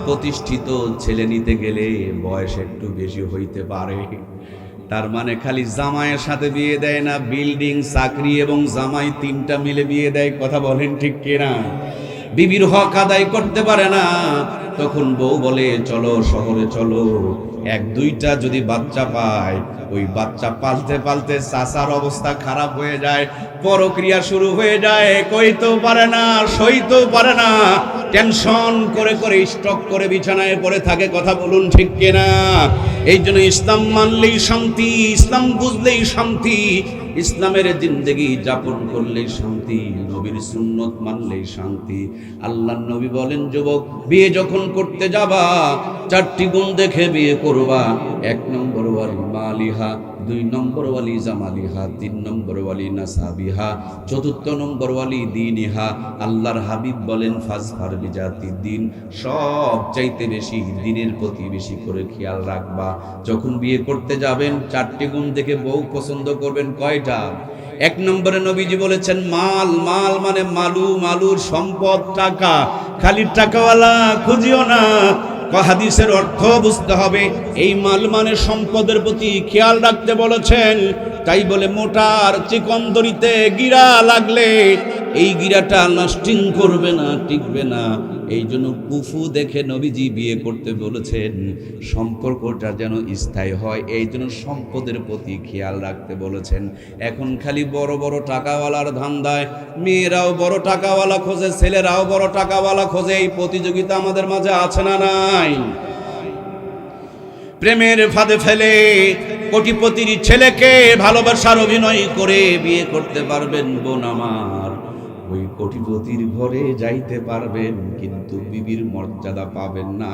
প্রতিষ্ঠিত ছেলে নিতে গেলে বয়স একটু বেশি হইতে পারে। তার মানে খালি জামাইয়ের সাথে বিয়ে দেয় না, বিল্ডিং, চাকরি এবং জামাই 3টা মিলে বিয়ে দেয়। কথা বলেন ঠিক কিনা? বিবির হক আদায় করতে পারে না। তখন বউ বলে চলো শহরে চলো। 1-2টা যদি বাচ্চা পায়, ওই বাচ্চা পালতে পালতে চাচার অবস্থা খারাপ হয়ে যায়, পরক্রিয়া শুরু হয়ে যায়, কইতেও পারে না, সইতেও পারে না, টেনশন করে করে স্ট্রোক করে বিছানায় পড়ে থাকে। কথা বলুন ঠিক কিনা? এই জন্য ইসলাম মানলেই শান্তি, ইসলাম বুঝলেই শান্তি, ইসলামের জিন্দেগি যাপন করলেই শান্তি, নবীর সুন্নত মানলেই শান্তি। আল্লাহর নবী বলেন, যুবক বিয়ে যখন করতে যাবা 4টি গুণ দেখে বিয়ে করবা। 1 নম্বর ওয়ালি মালিহা, 2 নম্বর ওয়ালি জামালিহা, 3 নম্বর ওয়ালি নাসাবিহা, 4 নম্বর ওয়ালি দীনিহা। আল্লাহর হাবিব বলেন ফাজফার বিজাতি দিন, সব চাইতে বেশি দিনের প্রতি বেশি করে খেয়াল রাখবা। যখন বিয়ে করতে যাবেন 4টি গুণ দেখে বউ পছন্দ করবেন। কয়টা? 1 নম্বরে নবীজি বলেছেন মাল। মাল মানে মালু, মালুর সম্পদ, টাকা। খালি টাকাওয়ালা খুঁজিও না। হাদিসের অর্থ বুঝতে হবে। এই মাল মানে সম্পদের প্রতি খেয়াল রাখতে বলেছেন। তাই বলে মোটার চিকন দড়িতে গিরা লাগলে এই গিরাটা লাস্টিং করবে না, টিকবে না। এই জন্য কুফু দেখে নবীজি বিয়ে করতে বলেছেন, সম্পর্কটা যেন স্থায়ী হয়। এই জন্য সম্পদের প্রতি খেয়াল রাখতে বলেছেন। এখন খালি বড় বড় টাকাওয়ালার ধান্দায় মেয়েরাও বড় টাকাওয়ালা খোঁজে, ছেলেরাও বড় টাকাওয়ালা খোঁজে। এই প্রতিযোগিতা আমাদের মাঝে আছে না নাই? প্রেমের ফাঁদে ফেলে কোটিপতির ছেলেকে ভালোবাসার অভিনয় করে বিয়ে করতে পারবেন বোন আমার, ওই কোটিপতির ঘরে যাইতে পারবেন, কিন্তু বিবির মর্যাদা পাবেন না।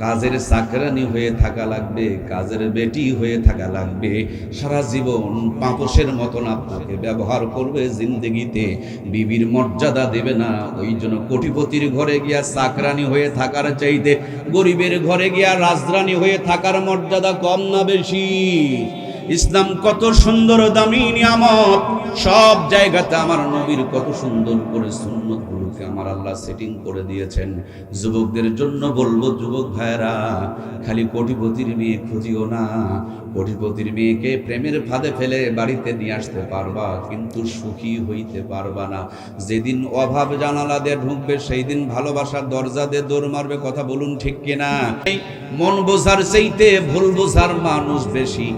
কাজের চাকরানি হয়ে থাকা লাগবে, কাজের বেটি হয়ে থাকা লাগবে। সারা জীবন পাপোশের মতন আপনাকে ব্যবহার করবে জিন্দেগিতে, বিবির মর্যাদা দেবে না। ওই জন্য কোটিপতির ঘরে গিয়া চাকরানি হয়ে থাকার চাইতে গরিবের ঘরে গিয়া রাজরানী হয়ে থাকার মর্যাদা কম না বেশি? ইসলাম কত সুন্দর দামি নিয়ামত, সব জায়গাতে আমার নবীর কত সুন্দর করে সুন্নতগুলোকে আমার আল্লাহ সেটিং করে দিয়েছেন। যুবকদের জন্য বলবো, যুবক ভাইরা খালি কোটিপতির মেয়ে খুঁজিও না। কোটিপতির মেয়েকে প্রেমের ফাঁদে ফেলে বাড়িতে নিয়ে আসতে পারবা, কিন্তু সুখী হইতে পারবা না। যেদিন অভাব জানালা দিয়ে ঢুকবে, সেই দিন ভালোবাসার দরজা দিয়ে দৌড় মারবে। কথা বলুন ঠিক কিনা? মন বোঝার চাইতে ভুল বোঝার মানুষ বেশি।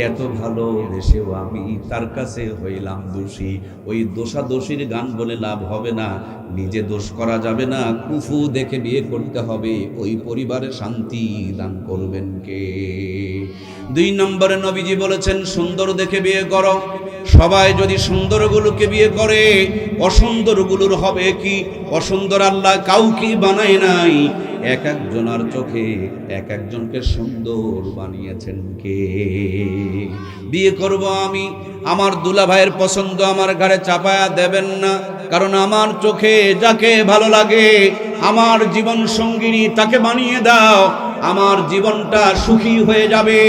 এত ভালোবেসেও আমি তার কাছে হইলাম দোষী। ওই দোষাদোষীর গান বলে লাভ হবে না, নিজে দোষ করা যাবে না। কুফু দেখে বিয়ে করতে হবে। ওই পরিবারে শান্তি দান করবেন কে? 2 নম্বরে নবীজি বলেছেন সুন্দর দেখে বিয়ে করো। সবাই যদি সুন্দরগুলোকে বিয়ে করে, অসুন্দরগুলোর হবে কি? অসুন্দর আল্লাহ কাউকে বানায় নাই, এক একজনের চোখে এক একজনকে সুন্দর বানিয়েছেন কে? বিয়ে করব আমি, আমার দুলা ভাইয়ের পছন্দ আমার ঘাড়ে চাপায়া দেবেন না। কারণ আমার চোখে যাকে ভালো লাগে, আমার জীবন সঙ্গিনী তাকে বানিয়ে দাও। আমার জীবনটা সুখী হয়ে যাবে।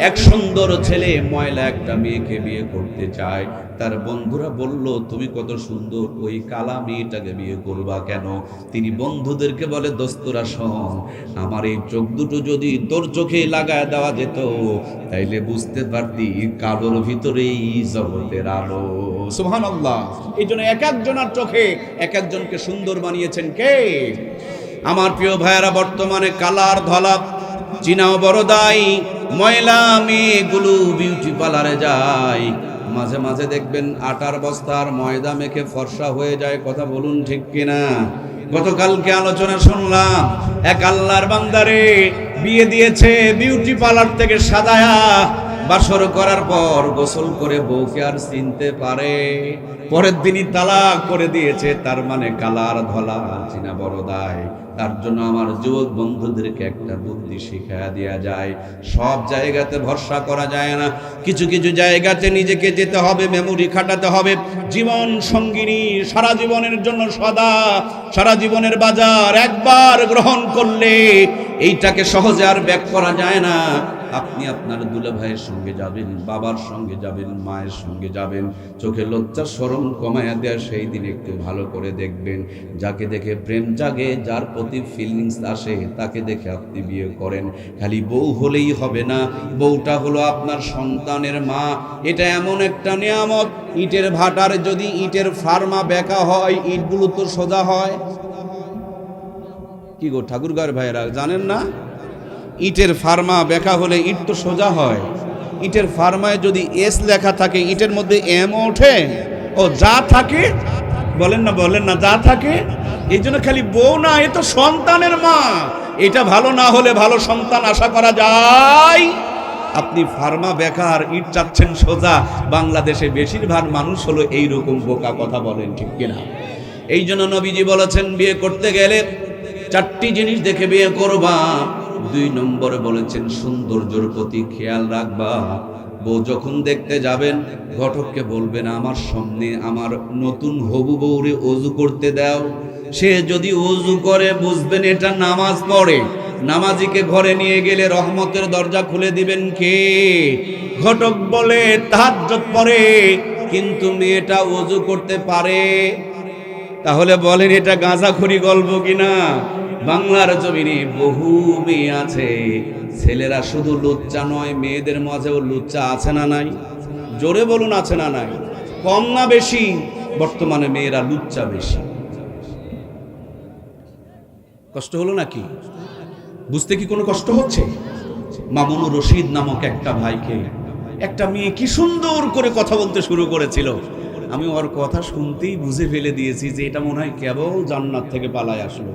এক সুন্দর ছেলে ময়লা একটা মেয়েকে বিয়ে করতে চায়। তার বন্ধুরা বলল, তুমি কত সুন্দর, ওই কালা মেয়েটাকে বিয়ে করবা কেন? তিনি বন্ধুদেরকে বলে, দোস্তরা শোন, আমার এই চোখ দুটো যদি তোর চোখে লাগায় দেওয়া যেত, তাইলে বুঝতে পারতি কালোর ভিতরেই জগতের আলো। সুবহানাল্লাহ। এই জন্য এক একজনের চোখে এক একজনকে সুন্দর বানিয়েছেন কে? আমার প্রিয় ভাইয়েরা, বর্তমানে কালার ধলা চিনাও বড় দায়ী। ময়লা মেয়েগুলো বিউটি পার্লারে যায়, মাঝে মাঝে দেখবেন আটার বস্তার ময়দা মেখে ফর্সা হয়ে যায়। কথা বলুন ঠিক কিনা? গতকালকে আলোচনা শুনলাম, এক আল্লাহর বান্দারে বিয়ে দিয়েছে বিউটি পার্লার থেকে সাজায়া। বাসর করার পর গোসল করে বউকে আর চিনতে পারে, পরের দিনই তালাক করে দিয়েছে। তার মানে কালার ধলা চিনা বড় দায়। তার জন্য আমার যুবক বন্ধুদেরকে একটা বুদ্ধি শিখায়া দেয়া যায়, সব জায়গাতে ভরসা করা যায় না। কিছু কিছু জায়গাতে নিজেকে যেতে হবে, মেমোরি খাটাতে হবে। জীবন সঙ্গিনী সারা জীবনের জন্য সদা, সারা জীবনের বাজার একবার গ্রহণ করলে এইটাকে সহজে আর ব্যাক করা যায় না। আপনি আপনার দুলা ভাইয়ের সঙ্গে যাবেন, বাবার সঙ্গে যাবেন, মায়ের সঙ্গে যাবেন, চোখে লজ্জা শরম কমায়া দেয়া সেই দিন একটু ভালো করে দেখবেন। যাকে দেখে প্রেম জাগে, যার প্রতি ফিলিংস আসে, তাকে দেখে আপনি বিয়ে করেন। খালি বউ হলেই হবে না, বউটা হলো আপনার সন্তানের মা। এটা এমন একটা নিয়ামত, ইটের ভাটার যদি ইটের ফার্মা বেঁকা হয়, ইটগুলো তো সোজা হয়। কি গো ঠাকুরগাঁর ভাইয়েরা জানেন না? ইটের ফার্মা বেঁকা হলে ইট তো সোজা হয়। ইটের ফার্মায় যদি এস লেখা থাকে, ইটের মধ্যে এম ওঠে। ও যা থাকে, বলেন না যা থাকে। এই জন্য খালি বউ না, এ তো সন্তানের মা। এটা ভালো না হলে ভালো সন্তান আশা করা যায়? আপনি ফার্মা বেকার, ইট চাচ্ছেন সোজা। বাংলাদেশে বেশিরভাগ মানুষ হলো এইরকম বোকা। কথা বলেন ঠিক কিনা? এই জন্য নবীজি বলেছেন, বিয়ে করতে গেলে 4টি জিনিস দেখে বিয়ে করবা। 2 নম্বরে বলেছেন সৌন্দর্যের প্রতি খেয়াল রাখবা। বউ যখন দেখতে যাবেন, ঘটককে বলবেন, আমার সামনে আমার নতুন হবু বউরে ওযু করতে দাও। সে যদি ওযু করে, বুঝবেন এটা নামাজ পড়ে। নামাজিকে ঘরে নিয়ে গেলে রহমতের দরজা খুলে দিবেন কে? ঘটক বলে তাহাজ্জুদ পড়ে, কিন্তু মেয়েটা ওযু করতে পারে। তাহলে বলেন এটা গাঁজাখড়ি গল্প কিনা? বাংলার জমিনে বহু মেয়ে আছে, ছেলেরা শুধু লুচ্চা নয়, মেয়েদের মাঝেও লুচ্চা আছে না নাই? জোরে বলুন, আছে না নাই? কম না বেশি? বর্তমানে মেয়েরা লুচ্চা বেশি। কষ্ট হলো নাকি? বুঝতে কি কোনো কষ্ট হচ্ছে? মামুনুর রশিদ নামক একটা ভাইকে একটা মেয়ে কি সুন্দর করে কথা বলতে শুরু করেছিল, আমি ওর কথা শুনতেই বুঝে ফেলে দিয়েছি যে এটা মনে হয় কেবল জান্নাত থেকে পালায় আসলো।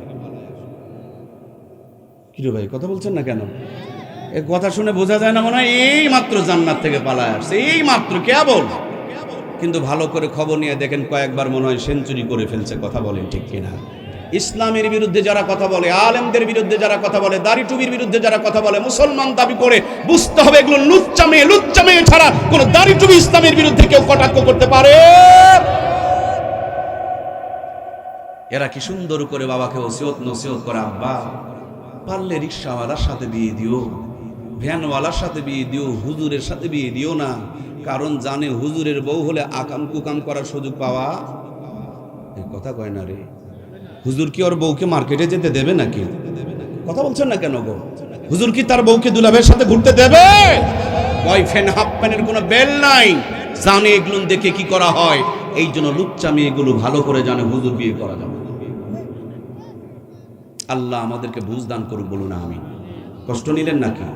কিরে ভাই কথা বলছেন না কেন? এই কথা শুনে বোঝা যায় না মনে হয় এই মাত্র জান্নাত থেকে পালায় আসছে, এই মাত্র কেবল। কিন্তু ভালো করে খবর নিয়ে দেখেন কয়েকবার মনে হয় সেঞ্চুরি করে ফেলছে। কথা বলেন ঠিক কিনা? ইসলামের বিরুদ্ধে যারা কথা বলে, আলেমদের বিরুদ্ধে যারা কথা বলে, দাড়ি টুপির বিরুদ্ধে যারা কথা বলে, মুসলমান দাবি করে, বুঝতে হবে এগুলো লুচ্চা মেয়ে ছাড়া কোন দাড়ি টুপি ইসলামের বিরুদ্ধে কেউ কটাক্ষ করতে পারে? এরা কি সুন্দর করে বাবাকে নসিহত করে, আব্বা পারলে রিক্সাওয়ালার সাথে বিয়ে দিও, ভ্যানওয়ালার সাথে বিয়ে দিও, হুজুরের সাথে বিয়ে দিও না, কারণ জানে হুজুরের বউ হলে আকাম কুকাম করার সুযোগ পাওয়া। এই কথা কয় না রে। হুজুর কি ওর বউকে মার্কেটে যেতে দেবে নাকি? কথা বলছেন না কেন গো? হুজুর কি তার বউকে দুলাভের সাথে ঘুরতে দেবে? বয়ফ্রেন্ড হাফ প্যান্টের কোনো বেল নাই, জানে এগুলো দেখে কি করা হয়। এই জন্য লুচ্চা মেয়েগুলো ভালো করে জানে হুজুর বিয়ে করা যাবে। আল্লাহ আমাদেরকে বুঝ দান করুক, বলুন আমি। কষ্ট নিলেন নাকি?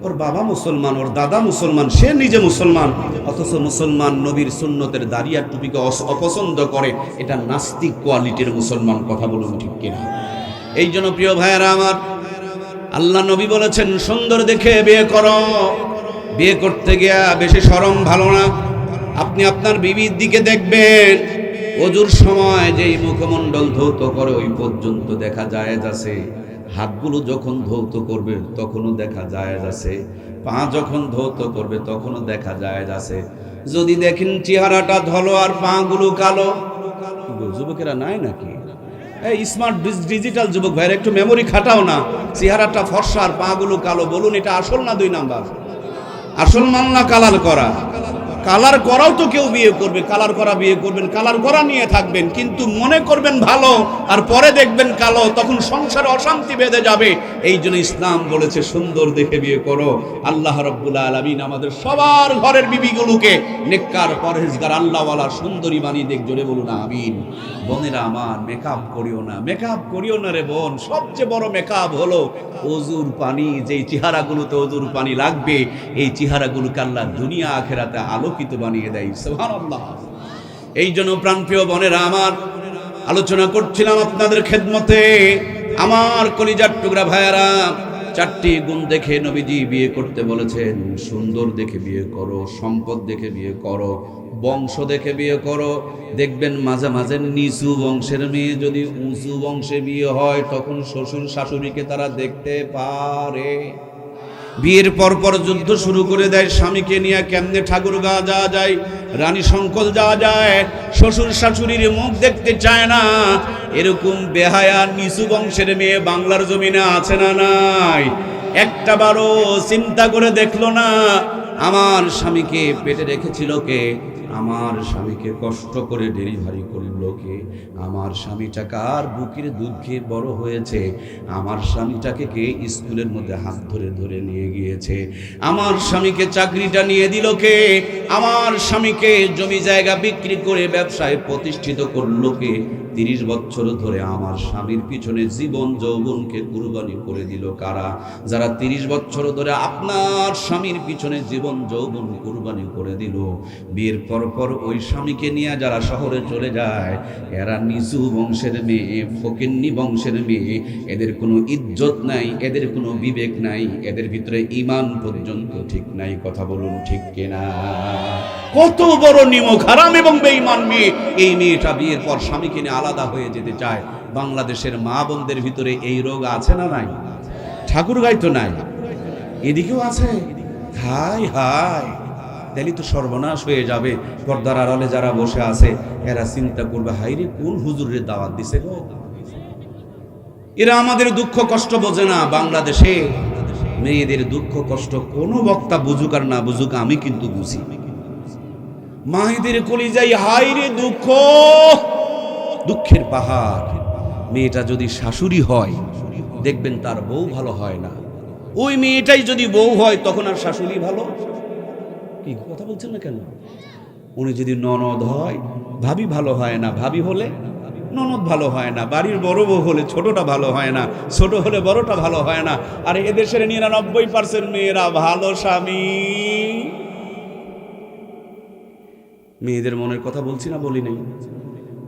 ওর বাবা মুসলমান, ওর দাদা মুসলমান, সে নিজে মুসলমান, অথচ মুসলমান নবীর সুন্নতের দাড়ি আর টুপিকে অপছন্দ করে। এটা নাস্তিক কোয়ালিটির মুসলমান। কথা বলুন ঠিক কিনা? এই জন্য প্রিয় ভাইয়েরা আমার, আল্লাহ নবী বলেছেন সুন্দর দেখে বিয়ে করো। বিয়ে করতে গিয়া বেশি শরম ভালো না। আপনি আপনার বিবির দিকে দেখবেন, ওজুর সময় যেই মুখমণ্ডল ধৌত করে ওই পর্যন্ত দেখা যায় আছে, হাতগুলো যখন ধৌত করবে তখনও দেখা যায় আছে, পা যখন ধৌত করবে তখনও দেখা যায় আছে। যদি দেখেন চেহারাটা ধলো আর পা গুলো কালো, যুবকেরা নাই নাকি? এই স্মার্ট ডিজিটাল যুবক ভাইরা একটু মেমোরি খাটাও না। চেহারাটা ফর্সা আর পা গুলো কালো, বলুন এটা আসল না দুই নাম্বার? আসল মান না কালার করা? কালার করাও তো কেউ বিয়ে করবে, কালার করা বিয়ে করবেন, কালার করা নিয়ে থাকবেন, কিন্তু মনে করবেন ভালো আর পরে দেখবেন কালো, তখন সংসারে অশান্তি বেঁধে যাবে। এই জন্য ইসলাম বলেছে সুন্দর দেখে বিয়ে করো। আল্লাহ রাব্বুল আলামিন আমাদের সবার ঘরের বিবিগুলোকে নেককার, পরহেজগার, আল্লাহওয়ালা, সুন্দরী বানিয়ে দেখ। জোরে বলুন আমিন। বোনেরা আমার, মেকআপ করিও না, মেকআপ করিও না রে বোন। সবচেয়ে বড় মেকআপ হলো ওজুর পানি। যেই চেহারাগুলোতে ওজুর পানি লাগবে, এই চেহারাগুলোকে আল্লাহ দুনিয়া আখিরাতে আলোকিত বানিয়ে দেয়। সুবহানাল্লাহ। এই জন্য প্রাণপ্রিয় বোনেরা আমার, আলোচনা করছিলাম আপনাদের খেদমতে, আমার কলিজার টুকরা ভাইয়েরা, চারটি গুণ দেখে নবীজি বিয়ে করতে বলেছেন। সুন্দর দেখে বিয়ে করো, সম্পদ দেখে বিয়ে করো, বংশ দেখে বিয়ে করো। দেখবেন মাঝে মাঝে নিচু বংশের মেয়ে যদি উঁচু বংশে বিয়ে হয়, তখন শ্বশুর শাশুড়িকে তারা দেখতে পারে। বিয়ের পর যুদ্ধ শুরু করে দেয়, স্বামীকে নিয়ে কেমনে ঠাকুরগাঁ যাওয়া যায়, রানী শঙ্কল যাওয়া যায়, শ্বশুর শাশুড়ির মুখ দেখতে চায় না। এরকম বেহায়া নিচু বংশের মেয়ে বাংলার জমিনে আছে না নাই? একটা বারও চিন্তা করে দেখলো না আমার স্বামীকে পেটে রেখেছিল কে, আমার স্বামীকে কষ্ট করে ডেলিভারি করলো কে, আমার স্বামীটা কার বুকের দুধ খেয়ে বড় হয়েছে, আমার স্বামীটাকে কে স্কুলের মধ্যে হাত ধরে ধরে নিয়ে গিয়েছে, আমার স্বামীকে চাকরিটা নিয়ে দিল কে, আমার স্বামীকে জমি জায়গা বিক্রি করে ব্যবসায় প্রতিষ্ঠিত করলো কে, 30 বছর ধরে আমার স্বামীর পিছনে জীবন যৌবনকে কুরবানি করে দিল কারা? যারা 30 বছর ধরে আপনার স্বামীর পিছনে জীবন যৌবন কুরবানি করে দিল, বিয়ের পর ওই স্বামীকে নিয়ে যারা শহরে চলে যায়, এরা নিচু বংশের মেয়ে, ফকিন্নি বংশের মেয়ে। এদের কোনো ইজ্জত নাই, এদের কোনো বিবেক নাই, এদের ভিতরে ঈমান পর্যন্ত ঠিক নাই। কথা বলুন ঠিক কিনা? কত বড় নিমক হারাম এবং বেঈমান মেয়ে এই মেয়েটা। বিয়ের পর স্বামীকে নিয়ে আলাদা হয়ে যেতে চায়। বাংলাদেশের মা বোনদের ভিতরে এই রোগ আছে না নাই? ঠাকুরগাঁয় তো নাই, এদিকেও আছে। হায় হায়, তাহলে তো সর্বনাশ হয়ে যাবে। পর্দার আড়ালে যারা বসে আছে এরা চিন্তা করবে, হাইরে কোন হুজুরের দাওয়াত দিছে গো। এরা আমাদের দুঃখ কষ্ট বোঝে না। বাংলাদেশে মেয়েদের দুঃখ কষ্ট কোনো বক্তা বুঝুক আর না বুঝুক, আমি কিন্তু বুঝি। মায়েদের কলিজায় হাইরে দুঃখ, দুঃখের পাহাড়। মেয়েটা যদি শাশুড়ি হয় দেখবেন তার বউ ভালো হয় না, ওই মেয়েটাই যদি বউ হয় তখন আর শাশুড়ি ভালো। কি কথা বলছেন না কেন? উনি যদি ননদ হয় ভাবি ভালো হয় না, ভাবি হলে ননদ ভালো হয় না, বাড়ির বড় বউ হলে ছোটটা ভালো হয় না, ছোট হলে বড়টা ভালো হয় না। আর এদেশের 99% মেয়েরা ভালো স্বামী। মেয়েদের মনের কথা বলছি না, বলি নাই?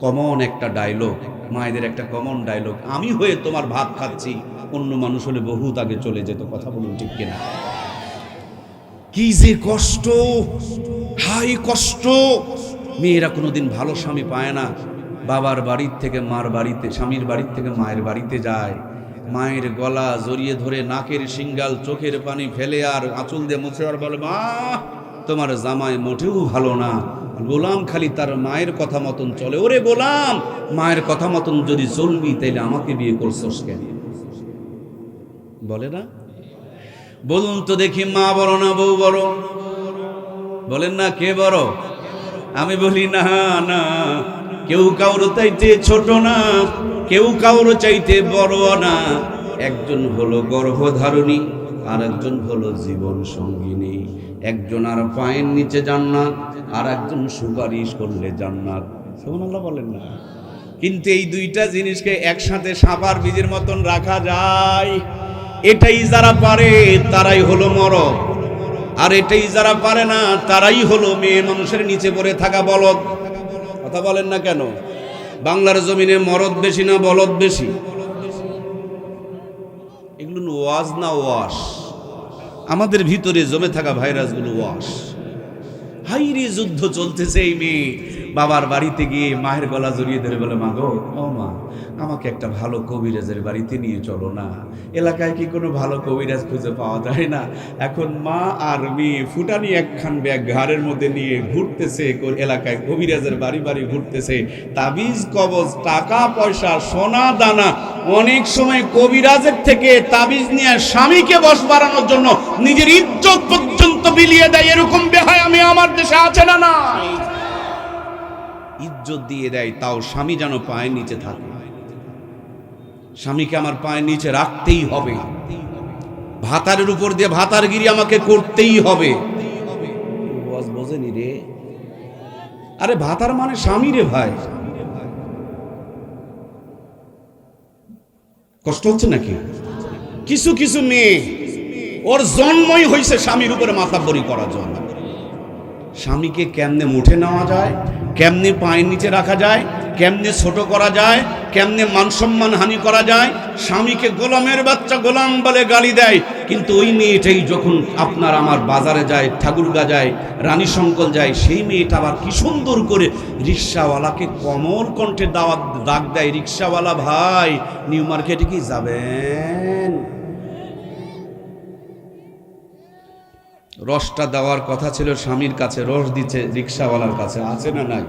কমন একটা ডায়লগ, মায়েদের একটা কমন ডায়লগ, আমি হয়ে তোমার ভাত খাচ্ছি, অন্য মানুষ হলে বহুত আগে চলে যেত। কথা বলুন ঠিক কিনা? কি যে কষ্ট, হাই কষ্ট। মেয়েরা কোনোদিন ভালো স্বামী পায় না। বাবার বাড়ির থেকে মার বাড়িতে, স্বামীর বাড়ির থেকে মায়ের বাড়িতে যায়, মায়ের গলা জড়িয়ে ধরে নাকের সিঙ্গাল চোখের পানি ফেলে আর আঁচল দিয়ে মুছে আর বলে, মা তোমার জামাই মোটেও ভালো না। গোলাম খালি তার মায়ের কথা মতন চলে। ওরে গোলাম, মায়ের কথা মতন যদি চলবি তাইলে আমাকে বিয়ে করছস কেন? বলে না? বলুন তো দেখি, মা বড় না বউ বড়? বলেন না, কে বড়? আমি বলি না না, কেউ কাউর চাইতে ছোট না, কেউ কাউর চাইতে বড় না। একজন হলো গর্ভধারণী, আর একজন হলো জীবন সঙ্গিনী। একজন আর পায়ের নিচে জান্নাত, আর একজন সুপারিশ করলে জান্নাত। সুবহানাল্লাহ বলেন না? কিন্তু এই দুইটা জিনিসকে একসাথে সাপার বীজের মতন রাখা যায়? এটাই যারা পারে তারাই হলো মরদ, আর এটাই যারা পারে না তারাই হলো মেয়ে মানুষের নিচে পড়ে থাকা বলদ। কথা বলেন না কেন? বাংলার জমিনে মরদ বেশি না বলদ বেশি? এগুলো ওয়াজ না ওয়াশ? আমাদের ভিতরে জমে থাকা ভাইরাসগুলো ওয়াশ। হাইরে যুদ্ধ চলতেছে। এই মেয়ে বাবার বাড়িতে গিয়ে মায়ের গলা জড়িয়ে ধরে বলে, মা গো, ও মা, আমাকে একটা ভালো কবিরাজের বাড়িতে নিয়ে চলো না। এলাকায় কি কোনো ভালো কবিরাজ খুঁজে পাওয়া যায় না? এখন মা আর মেয়ে ফুটানি একখান ব্যাগ ঘাড়ের মধ্যে নিয়ে ঘুরতেছে, এলাকায় কবিরাজের বাড়ি বাড়ি ঘুরতেছে। তাবিজ কবজ, টাকা পয়সা, সোনা দানা, অনেক সময় কবিরাজের থেকে তাবিজ নিয়ে স্বামীকে বশ বাড়ানোর জন্য নিজের ইজ্জত পর্যন্ত বিলিয়ে দেয়। এরকম বেহায়া আমি আমার দেশে আছে না? নাই। ইজ্জত দিয়ে দেয়, তাও স্বামী যেন পায়ের নিচে থাকে। স্বামীকে আমার পায়ের নিচে রাখতেই হবে, ভাতারের উপর দিয়ে ভাতারগিরি আমাকে করতেই হবে। বোঝেনি রে? আরে ভাতার মানে স্বামী রে ভাই। কষ্ট হচ্ছে নাকি? কিছু কিছু মেয়ে ওর জন্মই হয়েছে স্বামীর উপরে মাথাবরি করার জন্য। স্বামীকে কেমনে মুঠে নেওয়া যায়, কেমনে পায়ের নিচে রাখা যায়, কেমনে ছোট করা যায়, কেমনে মান সম্মান হানি করা যায়। স্বামীকে গোলামের বাচ্চা গোলাম বলে গালি দেয়। কিন্তু ওই মেয়েটাই যখন আপনার আমার বাজারে যায়, ঠাকুরগা যায়, রানী শঙ্কল যায়, সেই মেয়েটা আবার কি সুন্দর করে রিক্সাওয়ালাকে কমল কণ্ঠে দাওয়াত ডাক দেয়, রিক্সাওয়ালা ভাই, নিউ মার্কেটে কি যাবেন? রসটা দেওয়ার কথা ছিল স্বামীর কাছে, রস দিচ্ছে রিক্সাওয়ালার কাছে। আছে না নাই?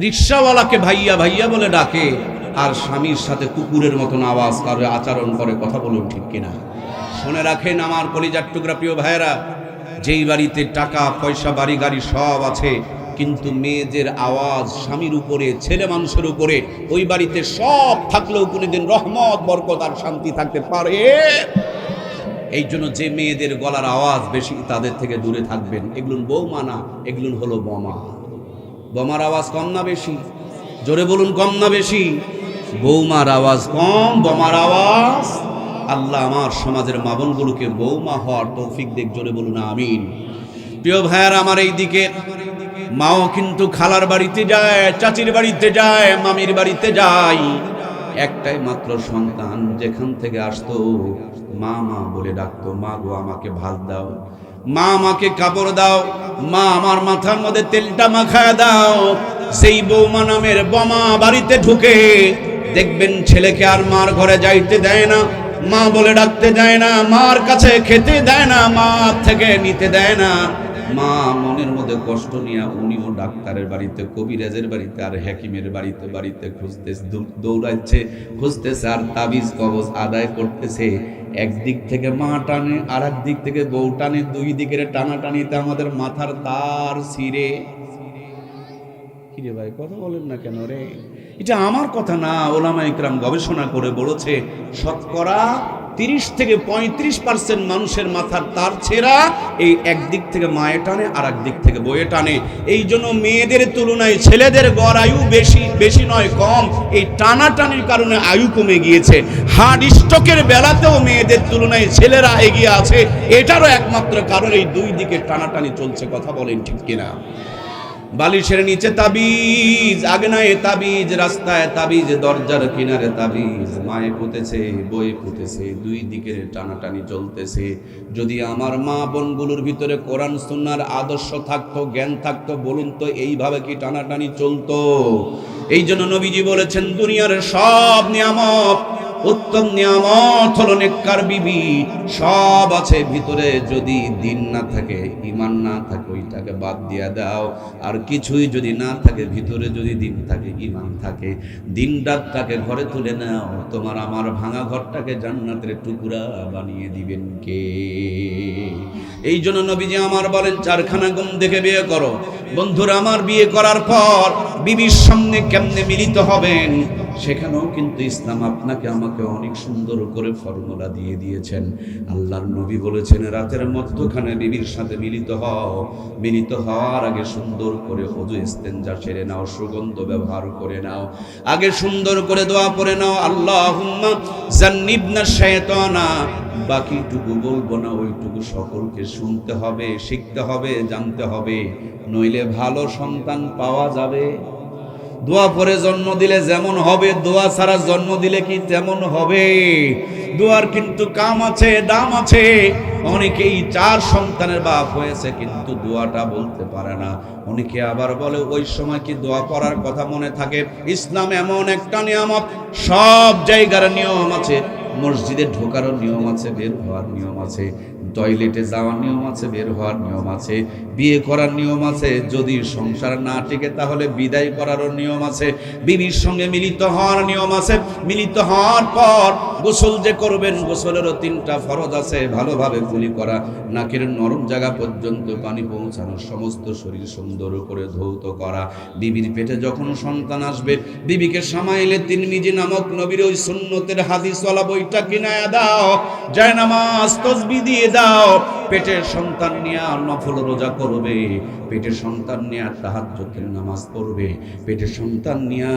রিক্সাওয়ালাকে ভাইয়া ভাইয়া বলে ডাকে, আর স্বামীর সাথে কুকুরের মতন আওয়াজ করে, আচরণ করে। কথা বলুন ঠিক কিনা? শুনে রাখেন আমার কলিজার টুকরা প্রিয় ভাইয়েরা, যেই বাড়িতে টাকা পয়সা বাড়ি গাড়ি সব আছে, কিন্তু মেয়েদের আওয়াজ স্বামীর উপরে, ছেলে মানুষের উপরে, ওই বাড়িতে সব থাকলেও কোনোদিন রহমত বরকত আর শান্তি থাকতে পারে? এই জন্য যে মেয়েদের গলার আওয়াজ বেশি তাদের থেকে দূরে থাকবেন। এগুলো বৌমা না, এগুলো হলো বোমা। বোমার আওয়াজ কম না বেশি? জোরে বলুন, কম না বেশি? বৌমার আওয়াজ কম, বোমার আওয়াজ। আল্লাহ আমার সমাজের মা বোনগুলোকে বৌমা হওয়ার তৌফিক দেখ। জোরে বলুন আমিন। প্রিয় ভাইয়ার আমার, এই দিকে মাও কিন্তু খালার বাড়িতে যায়, চাচির বাড়িতে যায়, মামির বাড়িতে যায়। একটাই মাত্র সন্তান, যেখান থেকে আসতো মা মা বলে ডাকতো। মা গো, আমাকে ভাত দাও, মা আমাকে কাপড় দাও, মা আমার মাথার মধ্যে তেলটা মাখায় দাও। সেই বৌমা নামের বোমা বাড়িতে ঢুকে দেখবেন ছেলেকে আর মার ঘরে যাইতে দেয় না, মা বলে ডাকতে দেয় না, মার কাছে খেতে দেয় না, মা থেকে নিতে দেয় না। মা মনের মধ্যে কষ্ট নিয়ে উনিও ডাক্তারের বাড়িতে, কবিরাজের বাড়িতে, আর হাকিমের বাড়িতে বাড়িতে খুঁজতেছে, দৌড়াচ্ছে, খুঁজতেছে, আর তাবিজ কবজ আদায় করতেছে। একদিক থেকে মা টানে, আর এক দিক থেকে বউ টানে। দুই দিকের টানাটানিতে আমাদের মাথার তার ছিঁড়ে, কি কিরে ভাই কথা বলেন না কেন রে? এটা আমার কথা না, ওলামা ইকরাম গবেষণা করে বলেছে শতকরা 30 থেকে 35% মানুষের মাথার তার ছেঁড়া এই একদিক থেকে মায়ে টানে আর একদিক থেকে বয়ে টানে। এই জন্য মেয়েদের তুলনায় ছেলেদের গড় আয়ু বেশি, বেশি নয় কম। এই টানাটানির কারণে আয়ু কমে গিয়েছে। হার্ট স্ট্রোকের বেলাতেও মেয়েদের তুলনায় ছেলেরা এগিয়ে আছে। এটারও একমাত্র কারণ এই দুই দিকে টানাটানি চলছে। কথা বলেন ঠিক কিনা? বালিশের নিচে তাবিজ, আগনায় তাবিজ, রাস্তায় তাবিজ, দরজার কিনারে তাবিজ, মায়ে পুঁতেছে বয়ে পুঁতেছে, দুই দিকের টানাটানি চলতেছে। যদি আমার মা বোনগুলোর ভিতরে কোরআন সুন্নাহর আদর্শ থাকতো, জ্ঞান থাকতো, বলুন তো এইভাবে কি টানাটানি চলতো? এই জন্য নবীজি বলেছেন দুনিয়ার সব নিয়ামত, উত্তম নিয়ামত হলো নেককার বিবি। সব আছে ভিতরে, যদি দিন না থাকে, ঈমান না থাকে, ওইটাকে বাদ দিয়া দাও। আর কিছুই যদি না থাকে, ভিতরে যদি দিন থাকে, ঈমান থাকে, দিন রাতটাকে ঘরে তুলে নাও। তোমার আমার ভাঙা ঘরটাকে জান্নাতের টুকরা বানিয়ে দিবেন কে? এই জন্য নবীজি আমার বলেন চারখানা গুণ দেখে বিয়ে করো। বন্ধুরা আমার, বিয়ে করার পর বিবির সামনে কেমনে মিলিত হবেন, সেখানেও কিন্তু ইসলাম আপনাকে আমাকে অনেক সুন্দর করে ফর্মুলা দিয়ে দিয়েছেন। আল্লাহর নবী বলেছেন রাতের মধ্যখানে বিবির সাথে মিলিত হও। মিলিত হওয়ার আগে সুন্দর করে ওযু ইস্তেঞ্জা সেরে নাও, সুগন্ধ ব্যবহার করে নাও, আগে সুন্দর করে দোয়া পড়ে নাও, আল্লাহুম্মা জান্নিবনা শাইতানা। বাকিটুকু বলবো না, ওইটুকু সকলকে শুনতে হবে, শিখতে হবে, জানতে হবে, নইলে ভালো সন্তান পাওয়া যাবে? দোয়া পরে জন্ম দিলে যেমন হবে, দোয়া ছাড়া জন্ম দিলে কি তেমন হবে? দোয়ার কিন্তু কাম আছে, দাম আছে। অনেকেই 4 সন্তানের বাপ হয়েছে কিন্তু দোয়াটা বলতে পারে না। অনেকে আবার বলে ওই সময় কি দোয়া পড়ার কথা মনে থাকে? ইসলাম এমন একটা নিয়ামত, সব জায়গার নিয়ম আছে। মসজিদে ঢোকারও নিয়ম আছে, বের হওয়ার নিয়ম আছে, টয়লেটে যাওয়ার নিয়ম আছে, বের হওয়ার নিয়ম আছে, বিয়ে করার নিয়ম আছে, যদি সংসার না টিকে তাহলে বিদায় করারও নিয়ম আছে, বিবির সঙ্গে মিলিত হওয়ার নিয়ম আছে। মিলিত হওয়ার পর গোসল যে করবেন, গোসলেরও 3টা ফরজ আছে। ভালোভাবে কুলি করা, নাকের নরম জায়গা পর্যন্ত পানি পৌঁছানো, সমস্ত শরীর সুন্দর করে ধৌত করা। বিবির পেটে যখন সন্তান আসবে, বিবিকে সামাইলে তিরমিজি নামক নবীর ওই সুন্নতের হাদিসওয়ালা বইটা কিনায়া দাও, জায়নামাজ তাসবিহ দিয়ে দাও। পেটের সন্তান নিয়ে নফল রোজা করবে, পেটের সন্তান নিয়ে তাহাজ্জুদের নামাজ পড়বে, পেটের সন্তান নিয়ে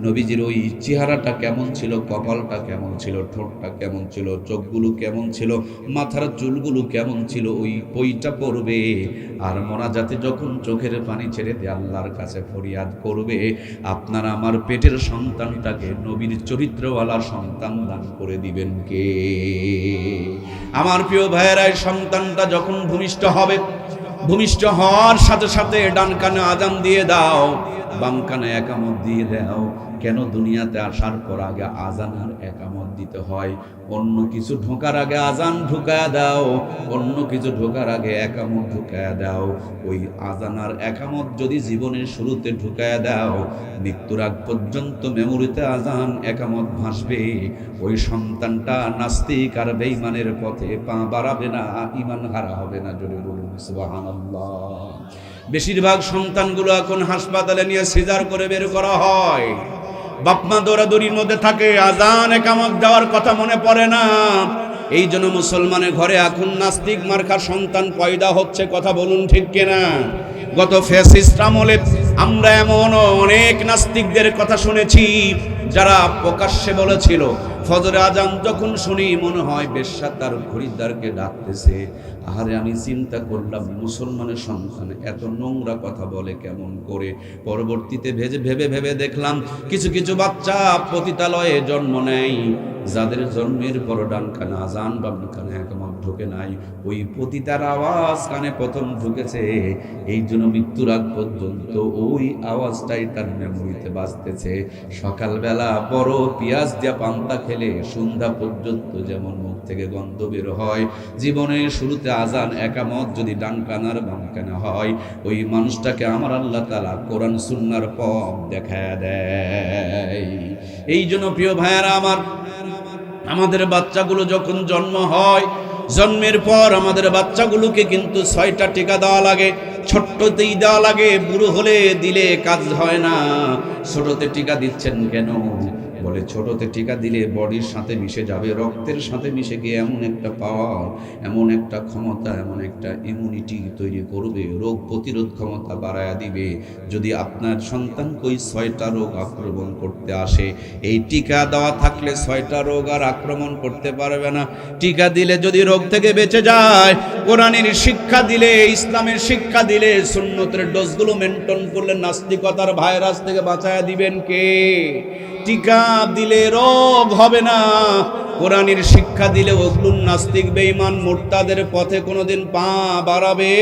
নবীজির ওই চেহারাটা কেমন ছিল, কপালটা কেমন ছিল, ঠোঁটটা কেমন ছিল, চোখগুলো কেমন ছিল, মাথার চুলগুলো কেমন ছিল, ওই বইটা পড়বে। আর মোনাজাতে যখন চোখের পানি ছেড়ে দিয়ে আল্লাহর কাছে ফরিয়াদ করবে, আপনার আমার পেটের সন্তানটাকে নবীর চরিত্রওয়ালা সন্তান দান করে দিবেন কে? আমার প্রিয় ভাইয়েরা, সন্তানটা যখন ভূমিষ্ঠ হবে, ভূমিষ্ঠ হওয়ার সাথে সাথে ডান কানে আজান দিয়ে দাও, বাম কানে একামত দিয়ে দাও। কেন? দুনিয়াতে আসার পর আগে আজান আর একামত দিতে হয়। অন্য কিছু ঢোকার আগে আজান ঢুকায়া দাও, অন্য কিছু ঢোকার আগে একামত ঢুকায়া দাও। ওই আজান আর একামত যদি জীবনের শুরুতে ঢুকায়া দাও, মৃত্যুর আগ পর্যন্ত মেমোরিতে আজান একামত ভাসবে। ওই সন্তানটা নাস্তিক আর বেঈমানের পথে পা বাড়াবে না, ঈমান হারা হবে না। জোরে বলুন সুবহানাল্লাহ। বেশিরভাগ সন্তানগুলো এখন হাসপাতালে নিয়ে সিজার করে বের করা হয়। বাপমা দৌড়াদৌড়ির মধ্যে থাকে, আজান একামত দেওয়ার কথা মনে পড়ে না। এই জন্য মুসলমানের ঘরে এখন নাস্তিক মার্কা সন্তান পয়দা হচ্ছে। কথা বলুন ঠিক কিনা? গত ফ্যাসিস্ট আমলে আমরা এমন অনেক নাস্তিকদের কথা শুনেছি যারা প্রকাশ্যে বলেছিল, ফজরে আজান যখন শুনি মনে হয় বেশ্যা তার খরিদ্দারকে ডাকতেছে। আরে আমি চিন্তা করলাম, মুসলমানের সন্তান এত নোংরা কথা বলে কেমন করে? পরবর্তীতে ভেবে ভেবে দেখলাম কিছু কিছু বাচ্চা পতিতালয়ে জন্ম নেয়, যাদের জন্মের পর ডান কানে আজান বাম কানে একামত ঢোকে নাই। ওই পতিতার আওয়াজ কানে প্রথম ঢুকেছে, এই জন্য মৃত্যুর আগ পর্যন্ত ওই আওয়াজটাই তার মেমোরিতে বাজতেছে। সকালবেলা বড় পেঁয়াজ দিয়া পান্তা খেলে সন্ধ্যা পর্যন্ত যেমন মুখ থেকে গন্ধ বের হয়, জীবনের শুরুতে আজান একামত যদি ডান কানার বাম কানে হয়, ওই মানুষটাকে আমার আল্লাহ তাআলা কোরআন সুন্নাহর পথ দেখায় দেয়। এই জন্য প্রিয় ভাইয়ারা আমার, আমাদের বাচ্চাগুলো যখন জন্ম হয়, জন্মের পর আমাদের বাচ্চাগুলোকে কিন্তু 6টা টিকা দেওয়া লাগে। ছোট্টতেই দেওয়া লাগে, বুড়ো হলে দিলে কাজ হয় না। ছোটতে টিকা দিচ্ছেন কেন? বলে ছোটতে টিকা দিলে বডির সাথে মিশে যাবে, রক্তের সাথে মিশে গিয়ে এমন একটা পাওয়ার, এমন একটা ক্ষমতা, এমন একটা ইমিউনিটি তৈরি করবে, রোগ প্রতিরোধ ক্ষমতা বাড়ায়া দিবে। যদি আপনার সন্তান কই 6টা রোগ আক্রমণ করতে আসে, এই টিকা দেওয়া থাকলে 6টা রোগ আর আক্রমণ করতে পারবে না। টিকা দিলে যদি রোগ থেকে বেঁচে যায়, কোরআনের শিক্ষা দিলে, ইসলামের শিক্ষা দিলে, সুন্নতের ডোজগুলো মেনটেন করলে নাস্তিকতার ভাইরাস থেকে বাঁচায়া দিবেন কে? টিকা দিলে রোগ হবে না, কোরআনের শিক্ষা দিলে ওগুলো নাস্তিক বেঈমান মুরতাদের পথে কোনোদিন পা বাড়াবে?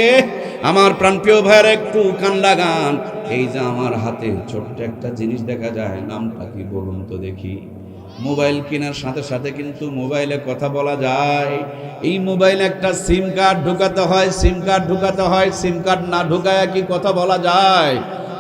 আমার প্রাণপ্রিয় ভাইয়েরা একটু কান লাগান। এই যে আমার হাতে ছোট্ট একটা জিনিস দেখা যায়, নামটা কি বলুন তো দেখি? মোবাইল কেনার সাথে সাথে কিন্তু মোবাইলে কথা বলা যায়। এই মোবাইলে একটা সিম কার্ড ঢুকাতে হয়, সিম কার্ড ঢুকাতে হয়, সিম কার্ড না ঢুকায় কি কথা বলা যায়?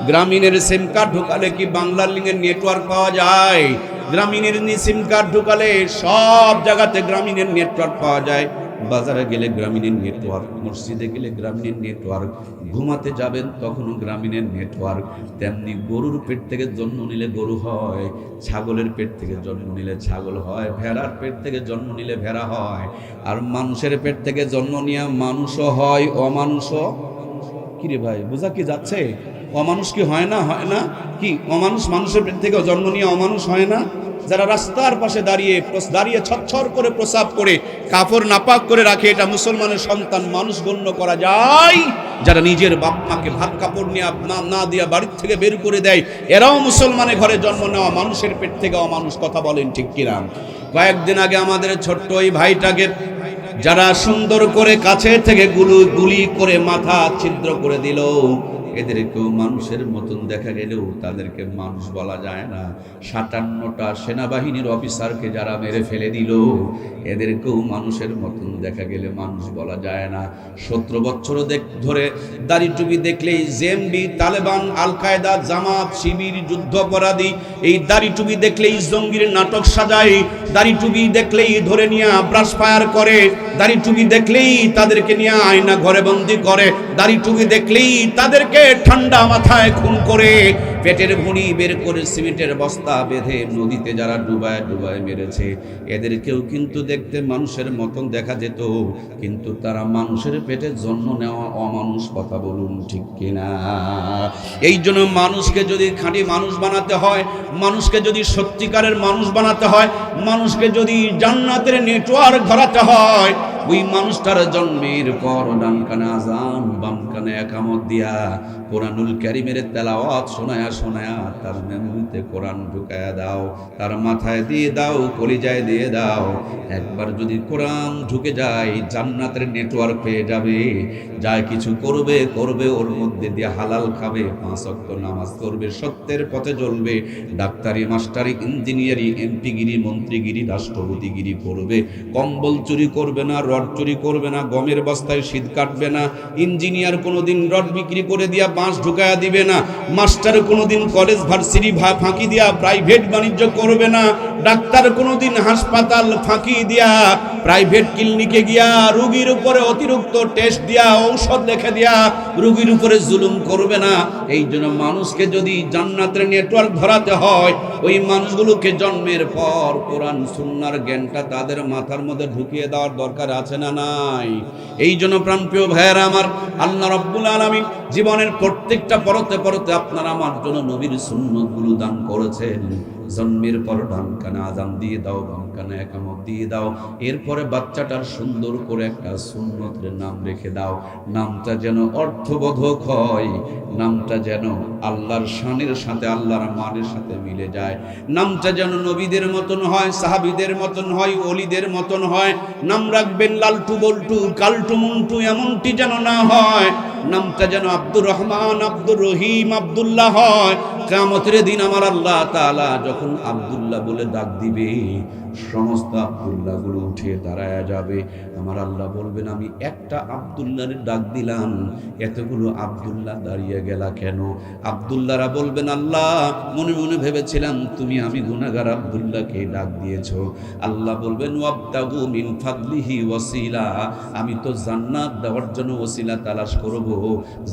গ্রামীণের সিম কার্ড ঢুকালে কি বাংলার লিঙ্কের নেটওয়ার্ক পাওয়া যায়? গ্রামীণের সিম কার্ড ঢুকালে সব জায়গাতে গ্রামীণের নেটওয়ার্ক পাওয়া যায়। বাজারে গেলে গ্রামীণের নেটওয়ার্ক, মসজিদে গেলে গ্রামীণের নেটওয়ার্ক, ঘুমাতে যাবেন তখনও গ্রামীণের নেটওয়ার্ক। তেমনি গরুর পেট থেকে জন্ম নিলে গরু হয়, ছাগলের পেট থেকে জন্ম নিলে ছাগল হয়, ভেড়ার পেট থেকে জন্ম নিলে ভেড়া হয়, আর মানুষের পেট থেকে জন্ম নিয়ে মানুষও হয়, অমানুষও। কিরে ভাই, বোঝা কি যাচ্ছে? অমানুষ কি হয় না? হয় না কি? অমানুষ মানুষের পেট থেকে জন্ম নিয়ে অমানুষ হয় না? যারা রাস্তার পাশে দাঁড়িয়ে ছচ্ছর করে প্রসাব করে কাপড় নাপাক করে রাখে, এটা মুসলমানের সন্তান মানুষ গণ্য করা যায়? যারা নিজের বাপ মাকে ভাত কাপড় নিয়ে না দিয়া বাড়ির থেকে বের করে দেয়, এরাও মুসলমানের ঘরে জন্ম নেওয়া মানুষের পেট থেকে অমানুষ। কথা বলেন ঠিক কিনা? কয়েকদিন আগে আমাদের ছোট্ট ওই ভাইটাকে যারা সুন্দর করে কাছে থেকে গুলি করে মাথা ছিদ্র করে দিল, এদেরকেও মানুষের মতন দেখা গেলেও তাদেরকে মানুষ বলা যায় না। 57টা সেনাবাহিনীর অফিসারকে যারা মেরে ফেলে দিল, এদেরকেও মানুষের মতন দেখা গেলে মানুষ বলা যায় না। 17 বছর ধরে দাড়ি টুপি দেখলেই জেএমবি, তালেবান, আল কায়দা, জামাত, শিবির, যুদ্ধাপরাধী, এই দাড়ি টুপি দেখলেই জঙ্গির নাটক সাজায়, দাড়ি টুপি দেখলেই ধরে নিয়ে ব্রাশ ফায়ার করে, দাড়ি টুপি দেখলেই তাদেরকে নিয়ে আয়না ঘরে বন্দি করে, দাড়ি টুপি দেখলেই তাদেরকে ঠান্ডা মাথায় খুন করে, পেটের ভুঁড়ি বের করে সিমেন্টের বস্তা বেঁধে নদীতে যারা ডুবায় মেরেছে, এদেরকেও কিন্তু দেখতে মানুষের মতন দেখা যেত, কিন্তু তারা মানুষের পেটে জন্ম নেওয়া অমানুষ। কথা বলুন ঠিক কিনা? এই জন্য মানুষকে যদি খাঁটি মানুষ বানাতে হয়, মানুষকে যদি সত্যিকারের মানুষ বানাতে হয়, মানুষকে যদি জান্নাতের নেটওয়ার্ক ধরাতে হয়, ওই মানুষটার জন্মের পর ডান কানে আজান, বাম কানে একামত দিয়া কোরআনুল কারীমের তেলাওয়াত শোনায়া তার মেমরিতে কোরআন ঢুকায়া দাও, তার মাথায় দিয়ে দাও, কলিজায় দিয়ে দাও। একবার যদি কোরআন ঢুকে যায়, জান্নাতের নেটওয়ার্ক পেয়ে যাবে। যা কিছু করবে ওর মধ্যে দিয়ে হালাল খাবে, 5 ওয়াক্ত নামাজ করবে, সত্যের পথে চলবে, ডাক্তারি, মাস্টারি, ইঞ্জিনিয়ারি, এমপিগিরি, মন্ত্রীগিরি, রাষ্ট্রপতিগিরি করবে, কম্বল চুরি করবে না, রড চুরি করবে না, গমের বস্তায় শীত কাটবে না, ইঞ্জিনিয়ার কোনোদিন রড বিক্রি করে দিয়া বাঁশ ঢুকায়া দিবে না, মাস্টার কোনোদিন কলেজ ভার্সিটি ফাঁকি দিয়া প্রাইভেট বাণিজ্য করবে না, ডাক্তার কোনোদিন হাসপাতাল ফাঁকি দিয়া প্রাইভেট ক্লিনিকে গিয়া রোগীর উপরে অতিরিক্ত টেস্ট দিয়া ঔষধ লিখে দিয়া রোগীর উপরে জুলুম করবে না। এই জন্য মানুষকে যদি জান্নাতের নেটওয়ার্ক ধরাতে হয়, ওই মানুষগুলোকে জন্মের পর কোরআন সুন্নাহর জ্ঞানটা তাদের মাথার মধ্যে ঢুকিয়ে দেওয়ার দরকার আছে না নাই? এই জন্য প্রাণপ্রিয় ভাইয়েরা আমার, আল্লাহ রাব্বুল আলামিন জীবনের প্রত্যেকটা পরতে আপনারা আমার জন্য নবীর সুন্নতগুলো দান করেছেন। জন্মের পর ডান কানে আজান দিয়ে দাও, বাম কানে একামত দিয়ে দাও, এরপরে বাচ্চাটার সুন্দর করে একটা সুন্নতের নাম রেখে দাও। নামটা যেন অর্থবোধক হয়, নামটা যেন আল্লাহর শানের সাথে, আল্লাহর মানের সাথে মিলে যায়, নামটা যেন নবীদের মতন হয়, সাহাবীদের মতন হয়, ওলিদের মতন হয়। নাম রাখবেন লালটু বল্টু, কালটু মুন্টু, এমনটি যেন না হয়। নামটা যেন আব্দুর রহমান, আব্দুর রহিম, আব্দুল্লাহ হয়। কিয়ামতের দিন আমার আল্লাহ তাআলা যখন আব্দুল্লাহ বলে ডাক দিবে, সমস্ত আব্দুল্লাহগুলো উঠে দাঁড়ায়া যাবে। আমার আল্লাহ বলবেন, আমি একটা আব্দুল্লাহর ডাক দিলাম, এতগুলো আব্দুল্লাহ দাঁড়িয়ে গেলা কেন? আব্দুল্লাহরা বলবেন, আল্লাহ মনে মনে ভেবেছিলাম তুমি আমি গুনাহগার আব্দুল্লাহকে ডাক দিয়েছো। আল্লাহ বলবেন, ওয়াবতাগু মিন ফাদলিহি ওয়াসিলা, আমি তো জান্নাত দেওয়ার জন্য ওসিলা তালাশ করব।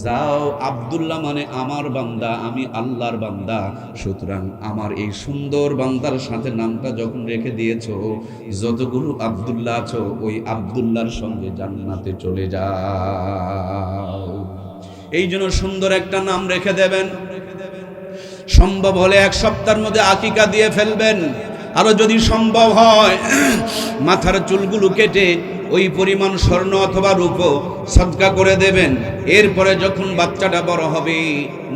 যাও, আব্দুল্লাহ মানে আমার বান্দা, আমি আল্লাহর বান্দা, সুতরাং আমার এই সুন্দর বান্দার সাথে নামটা যখন রেখে দিয়েছো, যতগুলো আব্দুল্লাহ আছো ওই আব্দুল্লাহর সঙ্গে জান্নাতে চলে যাও। এই জন্য সুন্দর একটা নাম রেখে দেবেন। সম্ভব হলে 1 সপ্তাহের মধ্যে আকিকা দিয়ে ফেলবেন। আরো যদি সম্ভব হয় মাথার চুলগুলো কেটে ওই পরিমাণ স্বর্ণ অথবা রূপো সদকা করে দেবেন। এরপরে যখন বাচ্চাটা বড় হবে,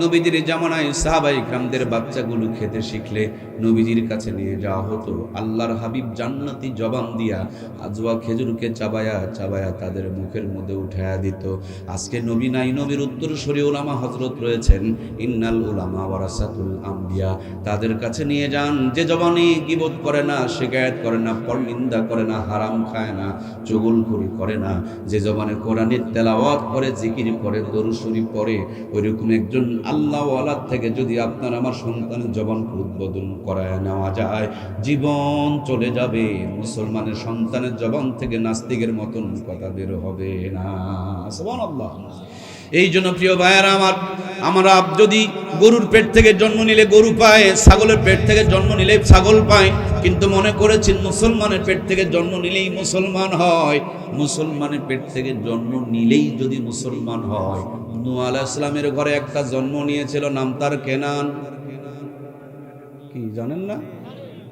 নবীজির জামানায় সাহাবায়ে কিরামদের বাচ্চাগুলো খেতে শিখলে নবীজির কাছে নিয়ে যাওয়া হতো। আল্লাহর হাবিব জান্নাতি জবান দিয়া আজওয়া খেজুরকে চাবায়া চাবায়া তাদের মুখের মধ্যে উঠায়া দিত। আজকে নবী নাই, নবীর উত্তরসূরি উলামা হযরত রয়েছেন, ইন্নাল উলামা ওয়ারাসাতুল আম্বিয়া, তাদের কাছে নিয়ে যান। যে জবানে গীবত করে না, শিকায়াত করে না, পরনিন্দা করে না, হারাম খায় না, চুগলখড়ি করে না, যে জবানে কোরআনের তেলাওয়াত করে, জিকির করে, দরুদ শরীফ পড়ে, ওইরকম একজন আল্লাহওয়ালার থেকে যদি আপনার আমার সন্তানের জবানকে উদ্বোধন করায় নেওয়া যায়, জীবন চলে যাবে। মুসলমানের সন্তানের জবান থেকে নাস্তিকের মতন কথা বের হবে না। সুবহানাল্লাহ। এই জন্য প্রিয় ভাইয়েরা আমার, আমরা যদি গরুর পেট থেকে জন্ম নিলে গরু পায়, ছাগলের পেট থেকে জন্ম নিলে ছাগল পায়, কিন্তু মনে করেছেন মুসলমানের পেট থেকে জন্ম নিলেই মুসলমান হয়। মুসলমানের পেট থেকে জন্ম নিলেই যদি মুসলমান হয়, নূহ আলাইহিস সালামের ঘরে একটা জন্ম নিয়েছিল, নাম তার কেনান। কি জানেন না?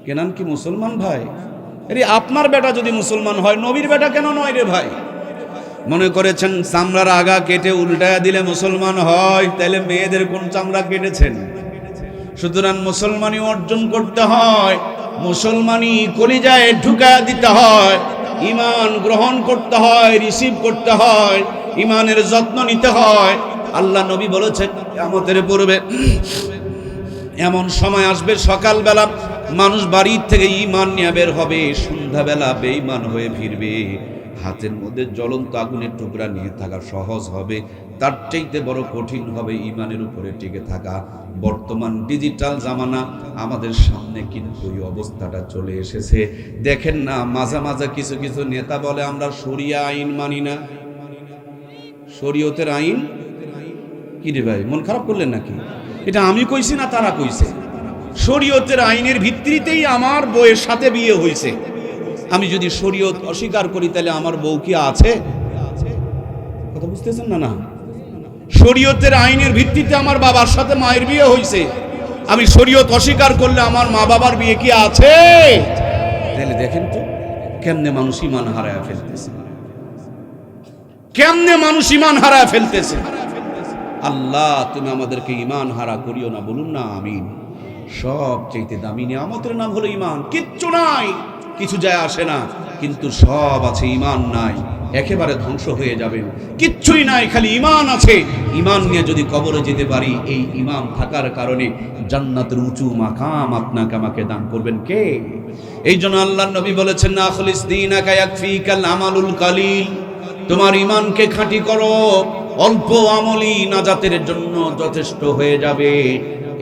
কেনান কি মুসলমান ভাই? আরে আপনার বেটা যদি মুসলমান হয়, নবীর বেটা কেন নয় রে ভাই? মনে করেছেন চামড়ার আগা কেটে উল্টায়া দিলে মুসলমান হয়? তাহলে মেয়েদের কোন চামড়া কেটেছেন? সুতরাং মুসলমানি অর্জন করতে হয়, মুসলমানি কলিজায় ঢুকায়া দিতে হয়, ঈমান গ্রহণ করতে হয়, রিসিভ করতে হয়, ঈমানের যত্ন নিতে হয়। আল্লাহ নবী বলেছেন, কিয়ামতের পূর্বে এমন সময় আসবে, সকালবেলা মানুষ বাড়ির থেকে ঈমান নিয়ে বের হবে, সন্ধ্যাবেলা বেঈমান হয়ে ফিরবে। হাতের মধ্যে জ্বলন্ত আগুনের টুকরা নিয়ে থাকা সহজ হবে, তার চাইতে বড় কঠিন হবে ঈমানের উপরে টিকে থাকা। বর্তমান ডিজিটাল জামানা, আমাদের সামনে কিন্তু এই অবস্থাটা চলে এসেছে। দেখেন না, মাঝে মাঝে কিছু কিছু নেতা বলে আমরা শরিয়া আইন মানি না। শরীয়তের আইন কি রে ভাই, মন খারাপ করলেন নাকি? এটা আমি কইছি না, তারা কইছে। শরীয়তের আইনের ভিত্তিতেই আমার বউয়ের সাথে বিয়ে হয়েছে। আমি যদি শরীয়ত অস্বীকার করি তাহলে আমার বউ কি আছে? কথা বুঝতেছেন না? না, শরীয়তের আইনের ভিত্তিতে আমার বাবার সাথে মায়ের বিয়ে হয়েছে, আমি শরীয়ত অস্বীকার করলে আমার মা বাবার বিয়ে কি আছে? তাহলে দেখেন তো কেমনে মানুষ ঈমান হারায় ফেলতেছে, কেমনে মানুষ ঈমান হারায় ফেলতেছে। আল্লাহ তুমি আমাদেরকে ঈমান হারা করিও না, বলুন না আমিন। সবচেয়ে দামি নিয়ামতের নাম হলো ঈমান। কিচ্ছু নাই, কিছু যায় আসে না, কিন্তু সব আছে, ঈমান নাই একেবারে ধ্বংস হয়ে যাবেন। কিচ্ছুই নাই, খালি ঈমান আছে। ঈমান নিয়ে যদি কবরে যেতে পারি, এই ঈমান থাকার কারণে জান্নাতের উঁচু মাকাম আপনাকে আমাকে দান করবেন কে? এই জন্য আল্লাহর নবী বলেছেন, আখলিস দীনাকা ইয়াকফিকাল আমালুল কালিল, তোমার ঈমানকে খাঁটি করো, অল্প আমলই নাজাতের জন্য যথেষ্ট হয়ে যাবে।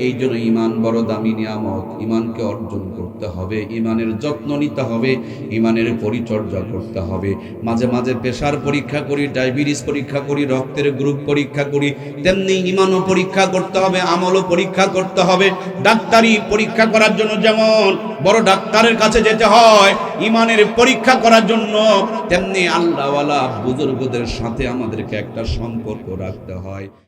এই জন্য ঈমান বড় দামি নিয়ামত। ঈমানকে অর্জন করতে হবে, ঈমানের যত্ন নিতে হবে, ঈমানের পরিচর্যা করতে হবে। মাঝে মাঝে প্রেসার পরীক্ষা করি, ডায়াবেটিস পরীক্ষা করি, রক্তের গ্রুপ পরীক্ষা করি, তেমনি ঈমানও পরীক্ষা করতে হবে, আমলও পরীক্ষা করতে হবে। ডাক্তারি পরীক্ষা করার জন্য যেমন বড় ডাক্তারের কাছে যেতে হয় ঈমানের পরীক্ষা করার জন্য, তেমনি আল্লাহওয়ালা বুজুর্গদের সাথে আমাদেরকে একটা সম্পর্ক রাখতে হয়।